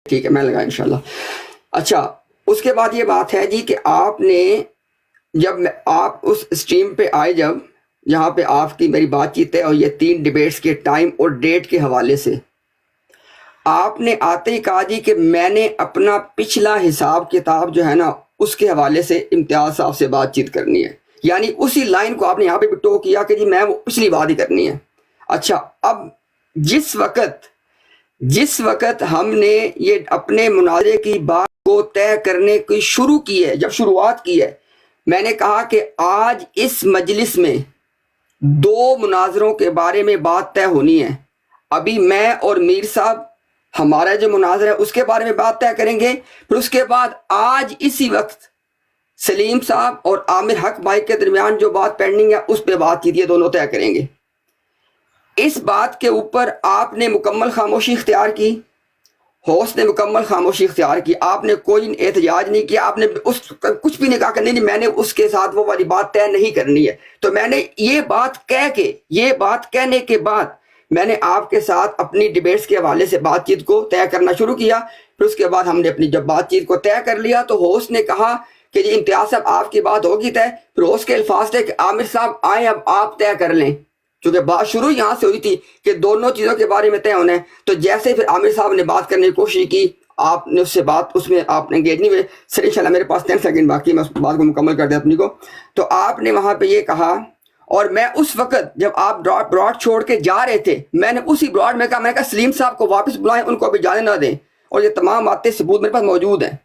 ٹھیک ہے میں لگا انشاءاللہ. اچھا اس کے بعد یہ بات ہے جی کہ آپ نے جب آپ اس اسٹریم پہ آئے جب جہاں پہ آپ کی میری بات چیت ہے اور یہ 3 ڈیبیٹس کے ٹائم اور ڈیٹ کے حوالے سے آپ نے آتے ہی کہا جی کہ میں نے اپنا پچھلا حساب کتاب جو ہے نا اس کے حوالے سے امتیاز صاحب سے بات چیت کرنی ہے. یعنی اسی لائن کو آپ نے یہاں پہ بھی ٹو کیا کہ جی میں وہ پچھلی بات ہی کرنی ہے. اچھا اب جس وقت ہم نے یہ اپنے مناظرے کی بات کو طے کرنے کی شروع کی ہے، جب شروعات کی ہے، میں نے کہا کہ آج اس مجلس میں 2 مناظروں کے بارے میں بات طے ہونی ہے. ابھی میں اور میر صاحب ہمارا جو مناظرہ ہے اس کے بارے میں بات طے کریں گے، پھر اس کے بعد آج اسی وقت سلیم صاحب اور عامر حق بھائی کے درمیان جو بات پینڈنگ ہے اس پہ بات کی دونوں طے کریں گے. اس بات کے اوپر آپ نے مکمل خاموشی اختیار کی، ہوسٹ نے مکمل خاموشی اختیار کی، آپ نے کوئی احتجاج نہیں کیا، آپ نے کچھ بھی نہیں کہا کہ نہیں میں نے اس کے ساتھ وہ والی بات طے نہیں کرنی ہے. تو میں نے یہ بات کہنے کے بعد میں نے آپ کے ساتھ اپنی ڈیبیٹس کے حوالے سے بات چیت کو طے کرنا شروع کیا. پھر اس کے بعد ہم نے اپنی جب بات چیت کو طے کر لیا تو ہوسٹ نے کہا کہ جی امتیاز صاحب آپ کی بات ہوگی طے. پھر ہوسٹ کے الفاظ تھے کہ عامر صاحب آئیں اب آپ طے کر لیں، چونکہ بات شروع یہاں سے ہوئی تھی کہ دونوں چیزوں کے بارے میں طے ہونا ہے. تو جیسے پھر عامر صاحب نے بات کرنے کی کوشش کی، آپ نے اس سے بات اس میں آپ نے انگیج نہیں ہوئے. سر انشاءاللہ میرے پاس 10 سیکنڈ باقی، میں اس بات کو مکمل کر دیں اپنی کو. تو آپ نے وہاں پہ یہ کہا، اور میں اس وقت جب آپ براڈ چھوڑ کے جا رہے تھے میں نے اسی براڈ میں کہا سلیم صاحب کو واپس بلائیں، ان کو ابھی جانے نہ دیں، اور یہ تمام باتیں ثبوت میرے پاس موجود ہیں.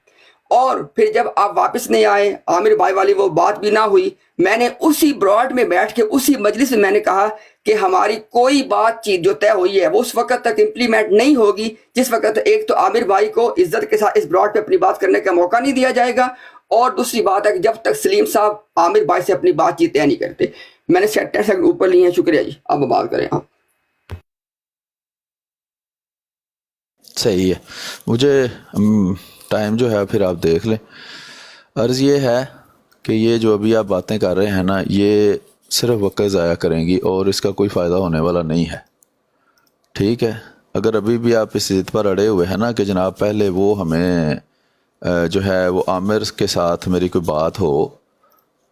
اور پھر جب آپ واپس نہیں آئے، عامر بھائی والی وہ بات بھی نہ ہوئی، میں نے اسی براڈ میں بیٹھ کے اسی مجلس میں میں نے کہا کہ ہماری کوئی بات چیت جو طے ہوئی ہے وہ اس وقت تک امپلیمنٹ نہیں ہوگی جس وقت ایک تو عامر بھائی کو عزت کے ساتھ اس براڈ پہ اپنی بات کرنے کا موقع نہیں دیا جائے گا، اور دوسری بات ہے کہ جب تک سلیم صاحب عامر بھائی سے اپنی بات چیت طے نہیں کرتے. میں نے 10 سیکنڈ اوپر لی ہیں، شکریہ جی. اب بات کریں آپ. صحیح ہے، مجھے ٹائم جو ہے پھر آپ دیکھ لیں. عرض یہ ہے کہ یہ جو ابھی آپ باتیں کر رہے ہیں نا یہ صرف وقت ضائع کریں گی اور اس کا کوئی فائدہ ہونے والا نہیں ہے. ٹھیک ہے، اگر ابھی بھی آپ اس ضد پر اڑے ہوئے ہیں نا کہ جناب پہلے وہ ہمیں جو ہے وہ عامر کے ساتھ میری کوئی بات ہو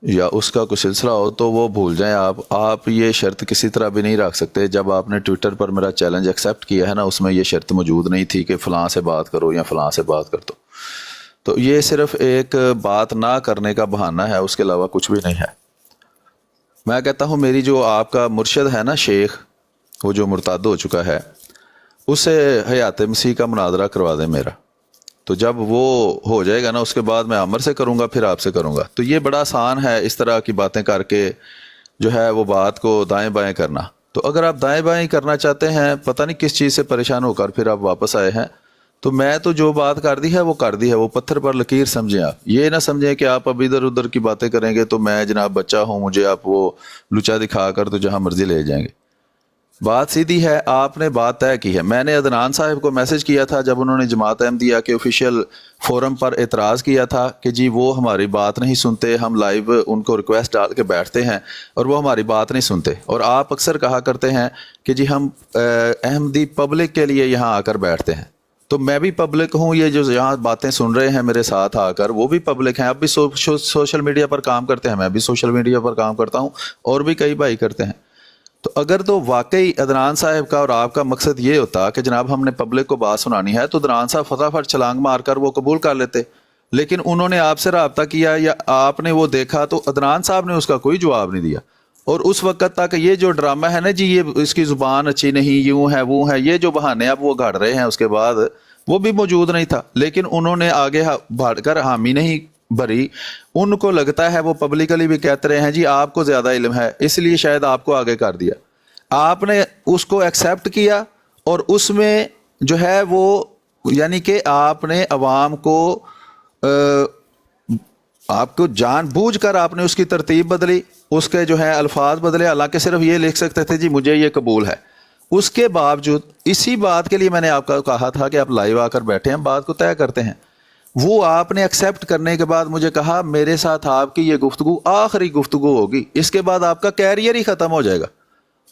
یا اس کا کوئی سلسلہ ہو تو وہ بھول جائیں. آپ یہ شرط کسی طرح بھی نہیں رکھ سکتے. جب آپ نے ٹویٹر پر میرا چیلنج ایکسیپٹ کیا ہے نا اس میں یہ شرط موجود نہیں تھی کہ فلاں سے بات کرو یا فلاں سے بات کر دو. تو یہ صرف ایک بات نہ کرنے کا بہانہ ہے، اس کے علاوہ کچھ بھی نہیں ہے. میں کہتا ہوں میری جو آپ کا مرشد ہے نا شیخ، وہ جو مرتد ہو چکا ہے، اس سے حیات مسیح کا مناظرہ کروا دیں میرا. تو جب وہ ہو جائے گا نا اس کے بعد میں عامر سے کروں گا، پھر آپ سے کروں گا. تو یہ بڑا آسان ہے اس طرح کی باتیں کر کے جو ہے وہ بات کو دائیں بائیں کرنا. تو اگر آپ دائیں بائیں کرنا چاہتے ہیں، پتہ نہیں کس چیز سے پریشان ہو کر پھر آپ واپس آئے ہیں، تو میں تو جو بات کر دی ہے وہ کر دی ہے. وہ پتھر پر لکیر سمجھیں. آپ یہ نہ سمجھیں کہ آپ اب ادھر ادھر کی باتیں کریں گے تو میں جناب بچہ ہوں، مجھے آپ وہ لچا دکھا کر تو جہاں مرضی لے جائیں گے. بات سیدھی ہے، آپ نے بات طے کی ہے. میں نے عدنان صاحب کو میسج کیا تھا جب انہوں نے جماعت احمدیہ کے آفیشیل فورم پر اعتراض کیا تھا کہ جی وہ ہماری بات نہیں سنتے، ہم لائیو ان کو ریکویسٹ ڈال کے بیٹھتے ہیں اور وہ ہماری بات نہیں سنتے. اور آپ اکثر کہا کرتے ہیں کہ جی ہم احمدی پبلک کے لیے یہاں آ کر بیٹھتے ہیں. تو میں بھی پبلک ہوں، یہ جو یہاں باتیں سن رہے ہیں میرے ساتھ آ کر وہ بھی پبلک ہیں. اب بھی سوشل میڈیا پر کام کرتے ہیں، میں بھی سوشل میڈیا پر کام کرتا ہوں، اور بھی کئی بھائی کرتے ہیں. تو اگر تو واقعی عدنان صاحب کا اور آپ کا مقصد یہ ہوتا کہ جناب ہم نے پبلک کو بات سنانی ہے تو عدنان صاحب فٹافٹ چھلانگ مار کر وہ قبول کر لیتے. لیکن انہوں نے آپ سے رابطہ کیا یا آپ نے وہ دیکھا تو عدنان صاحب نے اس کا کوئی جواب نہیں دیا. اور اس وقت تک یہ جو ڈرامہ ہے نا جی یہ اس کی زبان اچھی نہیں، یوں ہے وہ ہے، یہ جو بہانے اب وہ گھڑ رہے ہیں اس کے بعد وہ بھی موجود نہیں تھا. لیکن انہوں نے آگے بڑھ کر حامی نہیں بھری. ان کو لگتا ہے وہ پبلکلی بھی کہتے رہے ہیں جی آپ کو زیادہ علم ہے، اس لیے شاید آپ کو آگے کر دیا. آپ نے اس کو ایکسیپٹ کیا اور اس میں جو ہے وہ یعنی کہ آپ نے عوام کو آپ کو جان بوجھ کر آپ نے اس کی ترتیب بدلی، اس کے جو ہے الفاظ بدلے، حالانکہ صرف یہ لکھ سکتے تھے جی مجھے یہ قبول ہے. اس کے باوجود اسی بات کے لیے میں نے آپ کو کہا تھا کہ آپ لائیو آ کر بیٹھے ہیں، بات کو طے کرتے ہیں. وہ آپ نے ایکسیپٹ کرنے کے بعد مجھے کہا میرے ساتھ آپ کی یہ گفتگو آخری گفتگو ہوگی، اس کے بعد آپ کا کیریئر ہی ختم ہو جائے گا.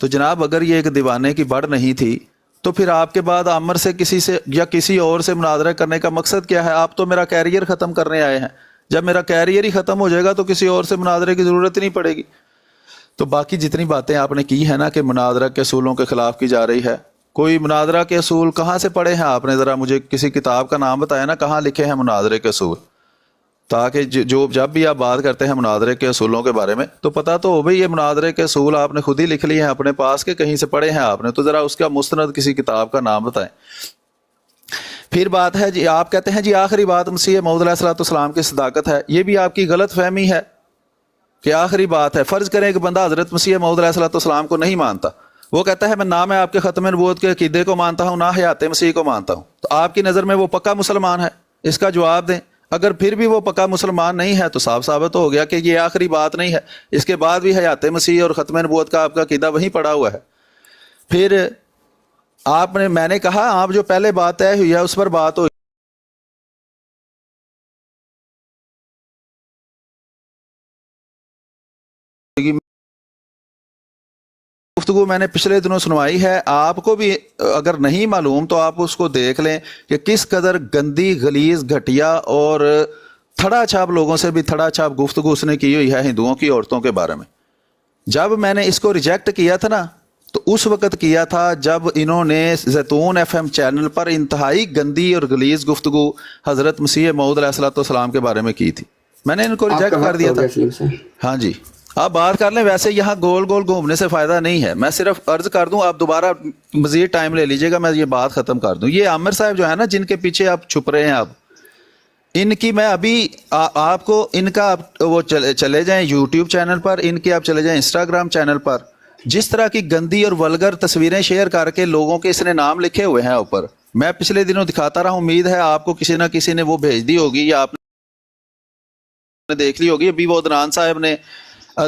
تو جناب اگر یہ ایک دیوانے کی بڑھ نہیں تھی تو پھر آپ کے بعد عامر سے کسی سے یا کسی اور سے مناظرہ کرنے کا مقصد کیا ہے؟ آپ تو میرا کیریئر ختم کرنے آئے ہیں. جب میرا کیریئر ہی ختم ہو جائے گا تو کسی اور سے مناظرے کی ضرورت ہی نہیں پڑے گی. تو باقی جتنی باتیں آپ نے کی ہیں نا کہ مناظرہ کے اصولوں کے خلاف کی جا رہی ہے، کوئی مناظرہ کے اصول کہاں سے پڑھے ہیں آپ نے؟ ذرا مجھے کسی کتاب کا نام بتایا نا، کہاں لکھے ہیں مناظرے کے اصول، تاکہ جو جب بھی آپ بات کرتے ہیں مناظرے کے اصولوں کے بارے میں تو پتہ تو ہو بھئی یہ مناظرے کے اصول آپ نے خود ہی لکھ لیے ہیں اپنے پاس کے کہیں سے پڑھے ہیں آپ نے، تو ذرا اس کا مستند کسی کتاب کا نام بتائیں. پھر بات ہے جی، آپ کہتے ہیں جی آخری بات مسیح موعود علیہ السلام کی صداقت ہے. یہ بھی آپ کی غلط فہمی ہے کہ آخری بات ہے. فرض کریں کہ بندہ حضرت مسیح موعود علیہ السلام کو نہیں مانتا، وہ کہتا ہے میں نہ میں آپ کے ختم نبوت کے عقیدے کو مانتا ہوں، نہ حیات مسیح کو مانتا ہوں، تو آپ کی نظر میں وہ پکا مسلمان ہے؟ اس کا جواب دیں. اگر پھر بھی وہ پکا مسلمان نہیں ہے تو صاف ثابت ہو گیا کہ یہ آخری بات نہیں ہے، اس کے بعد بھی حیات مسیح اور ختم نبوت کا آپ کا عقیدہ وہیں پڑا ہوا ہے. پھر آپ نے، میں نے کہا آپ جو پہلے بات طے ہوئی ہے اس پر بات ہو گفتگو میں نے پچھلے دنوں سنوائی ہے. آپ کو بھی اگر نہیں معلوم تو آپ اس کو دیکھ لیں کہ کس قدر گندی، غلیظ، گھٹیا اور تھڑا چھاپ لوگوں سے بھی تھڑا چھاپ گفتگو اس نے کی ہوئی ہے ہندوؤں کی عورتوں کے بارے میں. جب میں نے اس کو ریجیکٹ کیا تھا نا تو اس وقت کیا تھا جب انہوں نے زیتون FM چینل پر انتہائی گندی اور غلیظ گفتگو حضرت مسیح موعود علیہ السلام کے بارے میں کی تھی. میں نے ان کو آپ کا ریجیکٹ کر وقت دیا ہو تھا. گیا سلیم سے. ہاں جی، آپ بات کر لیں. ویسے یہاں گول گول گھومنے سے فائدہ نہیں ہے. میں صرف عرض کر دوں، آپ دوبارہ مزید ٹائم لے لیجئے گا، میں یہ بات ختم کر دوں. یہ عامر صاحب جو ہے نا جن کے پیچھے آپ چھپ رہے ہیں، آپ ان کی میں ابھی آپ کو ان کا وہ چلے جائیں یوٹیوب چینل پر، ان کے آپ چلے جائیں انسٹاگرام چینل پر. جس طرح کی گندی اور ولگر تصویریں شیئر کر کے لوگوں کے اس نے نام لکھے ہوئے ہیں اوپر، میں پچھلے دنوں دکھاتا رہا ہوں. امید ہے آپ کو کسی نہ کسی نے وہ بھیج دی ہوگی یا آپ نے دیکھ لی ہوگی. ابھی وہ عدنان صاحب نے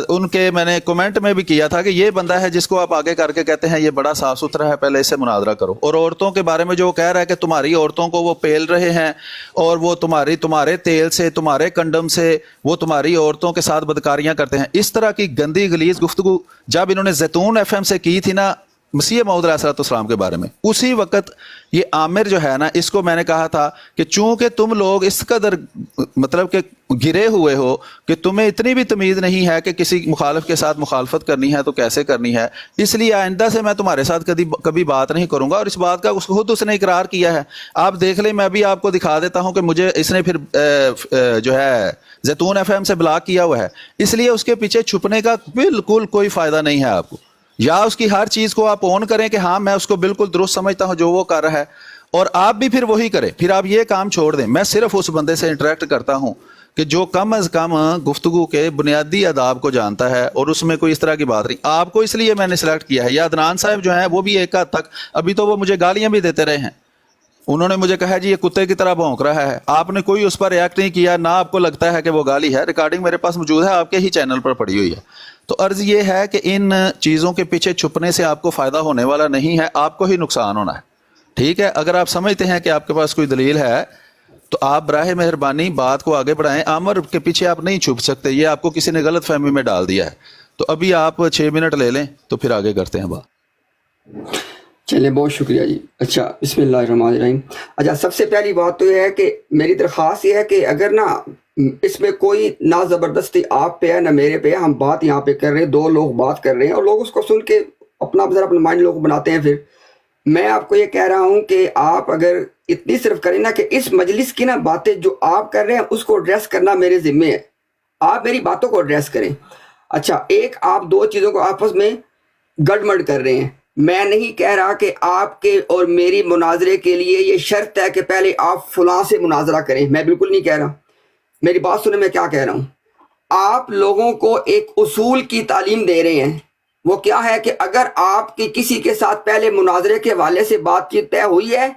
ان کے، میں نے کمنٹ میں بھی کیا تھا کہ یہ بندہ ہے جس کو آپ آگے کر کے کہتے ہیں یہ بڑا صاف ستھرا ہے، پہلے اس سے مناظرہ کرو. اور عورتوں کے بارے میں جو وہ کہہ رہا ہے کہ تمہاری عورتوں کو وہ پیل رہے ہیں اور وہ تمہارے تیل سے، تمہارے کنڈم سے وہ تمہاری عورتوں کے ساتھ بدکاریاں کرتے ہیں. اس طرح کی گندی غلیظ گفتگو جب انہوں نے زیتون FM سے کی تھی نا مسیح موعود علیہ السلام کے بارے میں، اسی وقت یہ عامر جو ہے نا اس کو میں نے کہا تھا کہ چونکہ تم لوگ اس قدر مطلب کہ گرے ہوئے ہو کہ تمہیں اتنی بھی تمیز نہیں ہے کہ کسی مخالف کے ساتھ مخالفت کرنی ہے تو کیسے کرنی ہے، اس لیے آئندہ سے میں تمہارے ساتھ کبھی بات نہیں کروں گا. اور اس بات کا خود اس نے اقرار کیا ہے. آپ دیکھ لیں، میں بھی آپ کو دکھا دیتا ہوں کہ مجھے اس نے پھر جو ہے زیتون FM سے بلاک کیا ہوا ہے. اس لیے اس کے پیچھے چھپنے کا بالکل کوئی فائدہ نہیں ہے آپ کو. یا اس کی ہر چیز کو آپ اون کریں کہ ہاں میں اس کو بالکل درست سمجھتا ہوں جو وہ کر رہا ہے، اور آپ بھی پھر وہی کریں. پھر آپ یہ کام چھوڑ دیں. میں صرف اس بندے سے انٹریکٹ کرتا ہوں کہ جو کم از کم گفتگو کے بنیادی آداب کو جانتا ہے اور اس میں کوئی اس طرح کی بات نہیں. آپ کو اس لیے میں نے سلیکٹ کیا ہے. یا عدنان صاحب جو ہیں وہ بھی ایک حد تک ابھی تو وہ مجھے گالیاں بھی دیتے رہے ہیں. انہوں نے مجھے کہا جی یہ کتے کی طرح بھونک رہا ہے. آپ نے کوئی اس پر ریاکٹ نہیں کیا، نہ آپ کو لگتا ہے کہ وہ گالی ہے. ریکارڈنگ میرے پاس موجود ہے، آپ کے ہی چینل پر پڑی ہوئی ہے. تو عرض یہ ہے کہ ان چیزوں کے پیچھے چھپنے سے آپ کو فائدہ ہونے والا نہیں ہے، آپ کو ہی نقصان ہونا ہے. ٹھیک ہے، اگر آپ سمجھتے ہیں کہ آپ کے پاس کوئی دلیل ہے تو آپ براہ مہربانی بات کو آگے بڑھائیں. عامر کے پیچھے آپ نہیں چھپ سکتے، یہ آپ کو کسی نے غلط فہمی میں ڈال دیا ہے. تو ابھی آپ 6 منٹ لے لیں تو پھر آگے کرتے ہیں بات. چلیں، بہت شکریہ جی. اچھا، بسم اللہ الرحمن الرحیم. اچھا، سب سے پہلی بات تو یہ ہے کہ میری درخواست یہ ہے کہ اگر نا اس میں کوئی نہ زبردستی آپ پہ ہے نہ میرے پہ ہے، ہم بات یہاں پہ کر رہے ہیں، دو لوگ بات کر رہے ہیں اور لوگ اس کو سن کے اپنا مائنڈ لوگ بناتے ہیں. پھر میں آپ کو یہ کہہ رہا ہوں کہ آپ اگر اتنی صرف کریں نا کہ اس مجلس کی نا باتیں جو آپ کر رہے ہیں اس کو ایڈریس کرنا میرے ذمے ہے، آپ میری باتوں کو ایڈریس کریں. اچھا، ایک آپ دو چیزوں کو آپس میں گڑمڑ کر رہے ہیں. میں نہیں کہہ رہا کہ آپ کے اور میری مناظرے کے لیے یہ شرط ہے کہ پہلے آپ فلاں سے مناظرہ کریں، میں بالکل نہیں کہہ رہا. میری بات سنیں، میں کیا کہہ رہا ہوں. آپ لوگوں کو ایک اصول کی تعلیم دے رہے ہیں. وہ کیا ہے کہ اگر آپ کی کسی کے ساتھ پہلے مناظرے کے حوالے سے بات چیت طے ہوئی ہے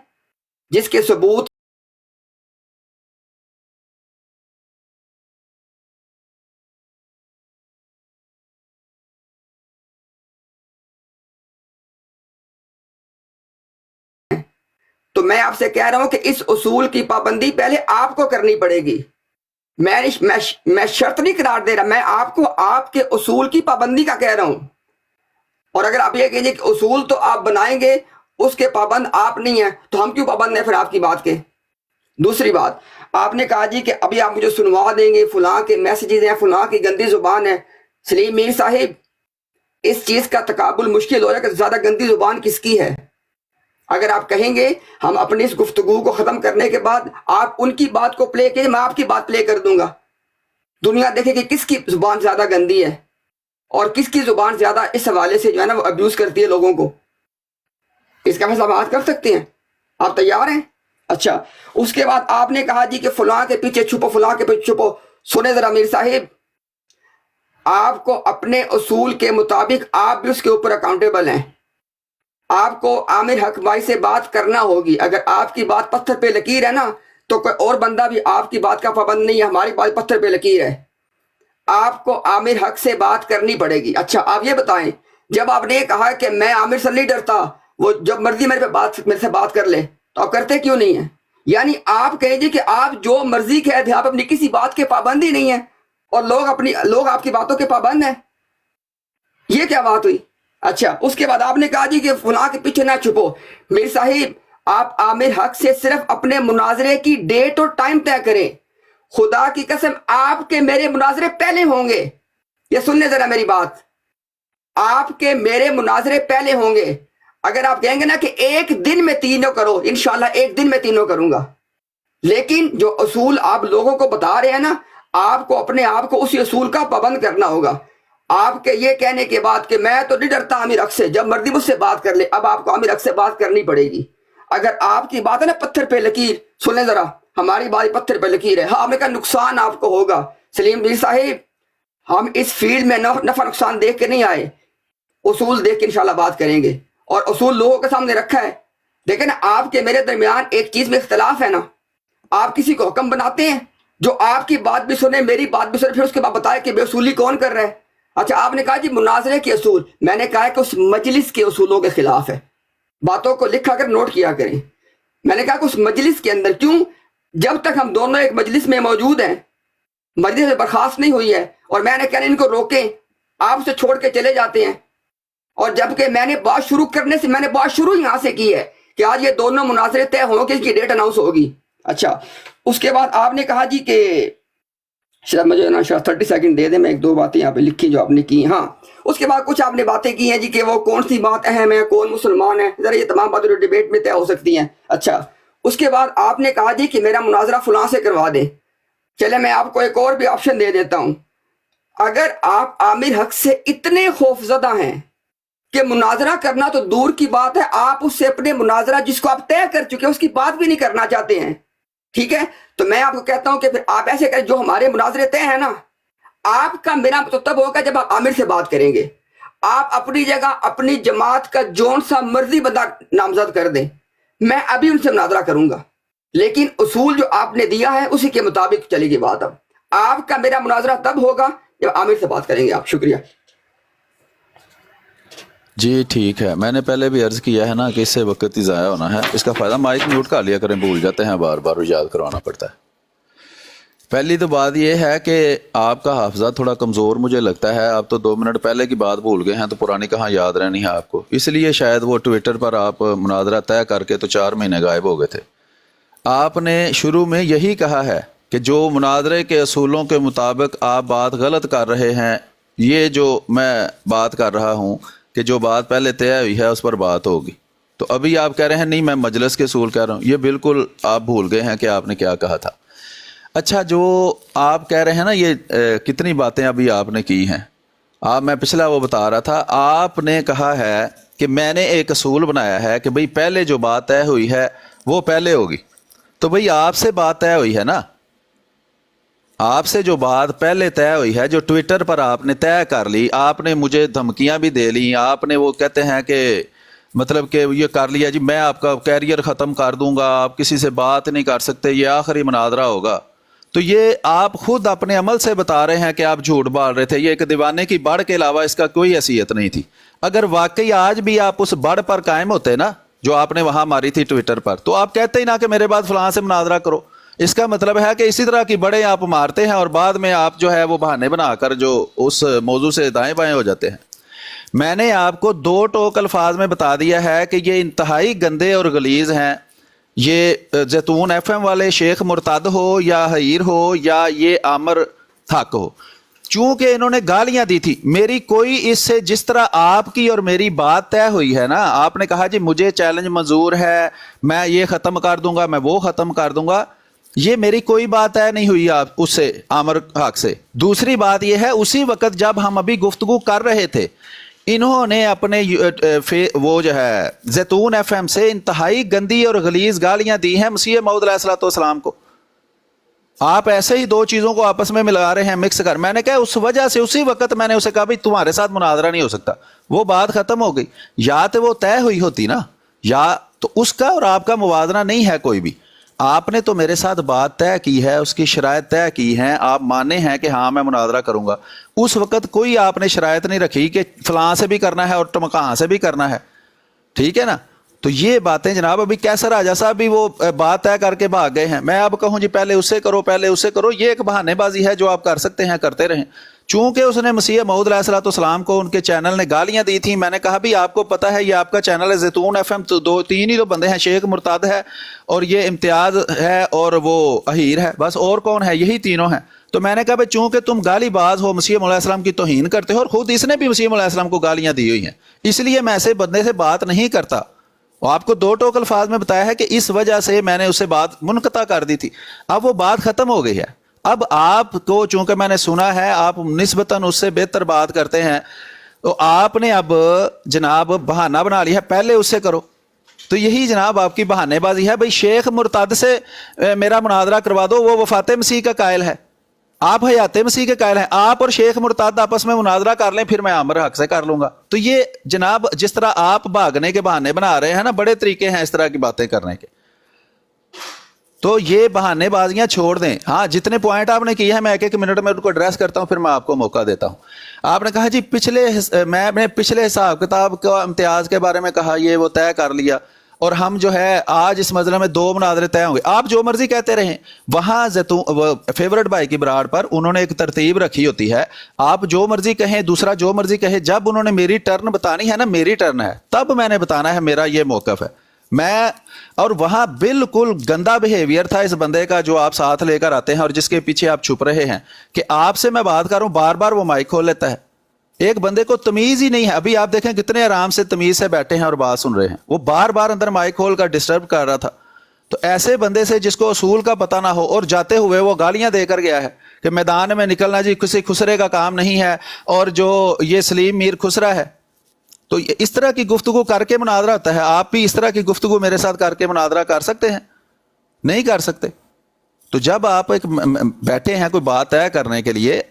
جس کے ثبوت تو میں آپ سے کہہ رہا ہوں کہ اس اصول کی پابندی پہلے آپ کو کرنی پڑے گی. میں شرط نہیں قرار دے رہا، میں آپ کو آپ کے اصول کی پابندی کا کہہ رہا ہوں. اور اگر آپ یہ کہیے کہ اصول تو آپ بنائیں گے اس کے پابند آپ نہیں ہیں تو ہم کیوں پابند ہیں پھر آپ کی بات کے؟ دوسری بات آپ نے کہا جی کہ ابھی آپ مجھے سنوا دیں گے، فلاں کے میسیجز ہیں، فلاں کی گندی زبان ہے. سلیم میر صاحب اس چیز کا تقابل مشکل ہو رہا ہے کہ زیادہ گندی زبان کس کی ہے. اگر آپ کہیں گے ہم اپنی اس گفتگو کو ختم کرنے کے بعد آپ ان کی بات کو پلے کیجیے، میں آپ کی بات پلے کر دوں گا. دنیا دیکھے کہ کس کی زبان زیادہ گندی ہے اور کس کی زبان زیادہ اس حوالے سے جو ہے نا وہ ابیوز کرتی ہے لوگوں کو. اس کا فیصلہ بات کر سکتے ہیں. آپ تیار ہیں؟ اچھا اس کے بعد آپ نے کہا جی کہ فلاں کے پیچھے چھپو، فلاں کے پیچھے چھپو. سنیں ذرا میر صاحب، آپ کو اپنے اصول کے مطابق آپ بھی اس کے اوپر اکاؤنٹیبل ہیں. آپ کو عامر حق بھائی سے بات کرنا ہوگی. اگر آپ کی بات پتھر پہ لکیر ہے نا تو کوئی اور بندہ بھی آپ کی بات کا پابند نہیں ہے. ہماری بات پتھر پہ لکیر ہے. آپ کو عامر حق سے بات کرنی پڑے گی. اچھا آپ یہ بتائیں، جب آپ نے کہا کہ میں عامر سے نہیں ڈرتا، وہ جب مرضی میرے سے بات کر لے، تو آپ کرتے کیوں نہیں ہیں؟ یعنی آپ کہیں جی کہ آپ جو مرضی کہہ دیں، آپ اپنی کسی بات کے پابند ہی نہیں ہیں اور لوگ آپ کی باتوں کے پابند ہیں. یہ کیا بات ہوئی؟ اچھا اس کے بعد آپ نے کہا جی کہ فلاں کے پیچھے نہ چھپو. میر صاحب آپ عامر حق سے صرف اپنے مناظرے کی ڈیٹ اور ٹائم طے کریں. خدا کی قسم آپ کے میرے مناظرے پہلے ہوں گے. یہ سن لیں ذرا میری بات، آپ کے میرے مناظرے پہلے ہوں گے. اگر آپ کہیں گے نا کہ ایک دن میں تینوں کرو، انشاءاللہ ایک دن میں تینوں کروں گا. لیکن جو اصول آپ لوگوں کو بتا رہے ہیں نا، آپ کو اپنے آپ کو اسی اصول کا پابند کرنا ہوگا. آپ کے یہ کہنے کے بعد کہ میں تو نہیں ڈرتا عامر حق سے، جب مرضی مجھ سے بات کر لے، اب آپ کو عامر حق سے بات کرنی پڑے گی. اگر آپ کی بات ہے نا پتھر پہ لکیر، سنیں ذرا ہماری بات پتھر پہ لکیر ہے. ہاں ہمیں کا نقصان آپ کو ہوگا. سلیم میر صاحب ہم اس فیلڈ میں نفع نقصان دیکھ کے نہیں آئے، اصول دیکھ کے انشاءاللہ بات کریں گے. اور اصول لوگوں کے سامنے رکھا ہے. لیکن آپ کے میرے درمیان ایک چیز میں اختلاف ہے نا، آپ کسی کو حکم بناتے ہیں جو آپ کی بات بھی سنے، میری بات بھی سنے، پھر اس کے بعد بتائے کہ بے اصولی کون کر رہا ہے. اچھا آپ نے کہا جی مناظرے کے اصول، میں نے کہا کہ اس مجلس کے اصولوں کے خلاف ہے. باتوں کو لکھا کر نوٹ کیا کریں. میں نے کہا کہ اس مجلس کے اندر، کیوں؟ جب تک ہم دونوں ایک مجلس میں موجود ہیں، مجلس سے برخاست نہیں ہوئی ہے، اور میں نے کہا ان کو روکیں، آپ سے چھوڑ کے چلے جاتے ہیں. اور جبکہ میں نے بات شروع کرنے سے، میں نے بات شروع یہاں سے کی ہے کہ آج یہ دونوں مناظرے طے ہوں کہ اس کی ڈیٹ اناؤنس ہوگی. اچھا اس کے بعد آپ نے کہا جی کہ شاید مجھے نا 30 سیکنڈ دے دیں، میں ایک دو باتیں یہاں پہ لکھی جو آپ نے کی. ہاں اس کے بعد کچھ آپ نے باتیں کی ہیں جی کہ وہ کون سی بات اہم ہے، کون مسلمان ہے، ذرا یہ تمام باتیں ڈیبیٹ میں طے ہو سکتی ہیں. اچھا اس کے بعد آپ نے کہا جی کہ میرا مناظرہ فلاں سے کروا دیں. چلے میں آپ کو ایک اور بھی آپشن دے دیتا ہوں. اگر آپ عامر حق سے اتنے خوفزدہ ہیں کہ مناظرہ کرنا تو دور کی بات ہے، آپ اس سے اپنے مناظرہ جس کو آپ طے کر چکے ہیں اس کی بات بھی نہیں کرنا چاہتے ہیں، ٹھیک ہے، تو میں آپ کو کہتا ہوں کہ پھر آپ ایسے کریں، جو ہمارے مناظرے طے ہیں نا، آپ کا میرا تب ہوگا جب آپ عامر سے بات کریں گے. آپ اپنی جگہ اپنی جماعت کا جون سا مرضی بندہ نامزد کر دیں، میں ابھی ان سے مناظرہ کروں گا. لیکن اصول جو آپ نے دیا ہے اسی کے مطابق چلے گی بات. اب آپ کا میرا مناظرہ تب ہوگا جب عامر سے بات کریں گے آپ. شکریہ. جی ٹھیک ہے، میں نے پہلے بھی عرض کیا ہے نا کہ اس سے وقت ہی ضائع ہونا ہے. اس کا فائدہ مائک میوٹ کر لیا کریں، بھول جاتے ہیں، بار بار یاد کروانا پڑتا ہے. پہلی تو بات یہ ہے کہ آپ کا حافظہ تھوڑا کمزور مجھے لگتا ہے. آپ تو 2 منٹ پہلے کی بات بھول گئے ہیں، تو پرانی کہاں یاد رہنی ہے آپ کو. اس لیے شاید وہ ٹویٹر پر آپ مناظرہ طے کر کے تو 4 مہینے غائب ہو گئے تھے. آپ نے شروع میں یہی کہا ہے کہ جو مناظرے کے اصولوں کے مطابق آپ بات غلط کر رہے ہیں، یہ جو میں بات کر رہا ہوں کہ جو بات پہلے طے ہوئی ہے اس پر بات ہوگی. تو ابھی آپ کہہ رہے ہیں نہیں میں مجلس کے اصول کہہ رہا ہوں. یہ بالکل آپ بھول گئے ہیں کہ آپ نے کیا کہا تھا. اچھا جو آپ کہہ رہے ہیں نا، یہ کتنی باتیں ابھی آپ نے کی ہیں. میں پچھلا وہ بتا رہا تھا، آپ نے کہا ہے کہ میں نے ایک اصول بنایا ہے کہ بھئی پہلے جو بات طے ہوئی ہے وہ پہلے ہوگی. تو بھئی آپ سے بات طے ہوئی ہے نا، آپ سے جو بات پہلے طے ہوئی ہے، جو ٹویٹر پر آپ نے طے کر لی، آپ نے مجھے دھمکیاں بھی دے لی، آپ نے وہ کہتے ہیں کہ مطلب کہ یہ کر لیا جی میں آپ کا کیریئر ختم کر دوں گا، آپ کسی سے بات نہیں کر سکتے، یہ آخری مناظرہ ہوگا. تو یہ آپ خود اپنے عمل سے بتا رہے ہیں کہ آپ جھوٹ بول رہے تھے. یہ ایک دیوانے کی بڑھ کے علاوہ اس کا کوئی حیثیت نہیں تھی. اگر واقعی آج بھی آپ اس بڑھ پر قائم ہوتے نا جو آپ نے وہاں ماری تھی ٹویٹر پر، تو آپ کہتے ہی نہ کہ میرے بعد فلاں سے مناظرہ کرو. اس کا مطلب ہے کہ اسی طرح کی بڑے آپ مارتے ہیں اور بعد میں آپ جو ہے وہ بہانے بنا کر جو اس موضوع سے دائیں بائیں ہو جاتے ہیں. میں نے آپ کو 2 ٹوک الفاظ میں بتا دیا ہے کہ یہ انتہائی گندے اور غلیظ ہیں. یہ زیتون ایف ایم والے شیخ مرتد ہو یا حیر ہو یا یہ عامر حق ہو, چونکہ انہوں نے گالیاں دی تھی. میری کوئی اس سے, جس طرح آپ کی اور میری بات طے ہوئی ہے نا, آپ نے کہا جی مجھے چیلنج منظور ہے, میں یہ ختم کر دوں گا, میں وہ ختم کر دوں گا, یہ میری کوئی بات طے نہیں ہوئی آپ اس سے, عامر حق سے. دوسری بات یہ ہے, اسی وقت جب ہم ابھی گفتگو کر رہے تھے, انہوں نے اپنے وہ جو ہے زیتون ایف ایم سے انتہائی گندی اور غلیظ گالیاں دی ہیں مسیح موعود علیہ الصلوۃ والسلام کو. آپ ایسے ہی 2 چیزوں کو آپس میں ملا رہے ہیں, مکس کر. میں نے کہا اس وجہ سے اسی وقت میں نے اسے کہا بھائی تمہارے ساتھ مناظرہ نہیں ہو سکتا. وہ بات ختم ہو گئی. یا تو وہ طے ہوئی ہوتی نا, یا تو اس کا اور آپ کا موازنہ نہیں ہے کوئی بھی. آپ نے تو میرے ساتھ بات طے کی ہے, اس کی شرائط طے کی ہیں, آپ مانے ہیں کہ ہاں میں مناظرہ کروں گا. اس وقت کوئی آپ نے شرائط نہیں رکھی کہ فلاں سے بھی کرنا ہے اور ٹمکاں سے بھی کرنا ہے, ٹھیک ہے نا. تو یہ باتیں جناب, ابھی کیسر راجہ صاحب بھی وہ بات طے کر کے بھاگ گئے ہیں. میں اب کہوں جی پہلے اس سے کرو, پہلے اس سے کرو, یہ ایک بہانے بازی ہے جو آپ کر سکتے ہیں, کرتے رہیں. چونکہ اس نے مسیح موعود علیہ الصلوۃ والسلام کو ان کے چینل نے گالیاں دی تھیں, میں نے کہا بھی آپ کو پتہ ہے یہ آپ کا چینل ہے زیتون ایف ایم, تو 2-3 ہی تو بندے ہیں, شیخ مرتد ہے اور یہ امتیاز ہے اور وہ احیر ہے, بس اور کون ہے, یہی تینوں ہیں. تو میں نے کہا بھائی چونکہ تم گالی باز ہو, مسیح موعود علیہ السلام کی توہین کرتے ہو, اور خود اس نے بھی مسیح موعود علیہ السلام کو گالیاں دی ہوئی ہیں, اس لیے میں ایسے بندے سے بات نہیں کرتا. آپ کو 2 ٹوک الفاظ میں بتایا ہے کہ اس وجہ سے میں نے اسے بات منقطع کر دی تھی. اب وہ بات ختم ہو گئی ہے. اب آپ کو چونکہ میں نے سنا ہے آپ نسبتاً اس سے بہتر بات کرتے ہیں, تو آپ نے اب جناب بہانہ بنا لیا ہے پہلے اس سے کرو. تو یہی جناب آپ کی بہانے بازی ہے. بھائی شیخ مرتد سے میرا مناظرہ کروا دو, وہ وفات مسیح کا قائل ہے, آپ حیات مسیح کے قائل ہیں. آپ اور شیخ مرتد آپس میں مناظرہ کر لیں, پھر میں عامر حق سے کر لوں گا. تو یہ جناب جس طرح آپ بھاگنے کے بہانے بنا رہے ہیں نا, بڑے طریقے ہیں اس طرح کی باتیں کرنے کے. تو یہ بہانے بازیاں چھوڑ دیں. ہاں جتنے پوائنٹ آپ نے کیے ہیں میں 1-1 منٹ میں ان کو ایڈریس کرتا ہوں, پھر میں آپ کو موقع دیتا ہوں. آپ نے کہا جی میں نے پچھلے حساب کتاب کا امتیاز کے بارے میں کہا, یہ وہ طے کر لیا, اور ہم جو ہے آج اس مسئلے میں 2 مناظرے طے ہوں گے. آپ جو مرضی کہتے رہیں, وہاں فیورٹ بھائی کی براڑ پر انہوں نے ایک ترتیب رکھی ہوتی ہے, آپ جو مرضی کہیں, دوسرا جو مرضی کہے, جب انہوں نے میری ٹرن بتانی ہے نا, میری ٹرن ہے, تب میں نے بتانا ہے میرا یہ موقف ہے. میں اور وہاں بالکل گندا بیہیویئر تھا اس بندے کا جو آپ ساتھ لے کر آتے ہیں اور جس کے پیچھے آپ چھپ رہے ہیں, کہ آپ سے میں بات کر رہا ہوں, بار بار وہ مائک کھول لیتا ہے. ایک بندے کو تمیز ہی نہیں ہے. ابھی آپ دیکھیں کتنے آرام سے تمیز سے بیٹھے ہیں اور بات سن رہے ہیں, وہ بار بار اندر مائک کھول کر ڈسٹرب کر رہا تھا. تو ایسے بندے سے جس کو اصول کا پتہ نہ ہو, اور جاتے ہوئے وہ گالیاں دے کر گیا ہے کہ میدان میں نکلنا جی کسی خسرے کا کام نہیں ہے, اور جو یہ سلیم میر خسرا ہے. تو اس طرح کی گفتگو کر کے مناظرہ ہوتا ہے. آپ بھی اس طرح کی گفتگو میرے ساتھ کر کے مناظرہ کر سکتے ہیں؟ نہیں کر سکتے. تو جب آپ ایک بیٹھے ہیں کوئی بات طے کرنے کے لیے,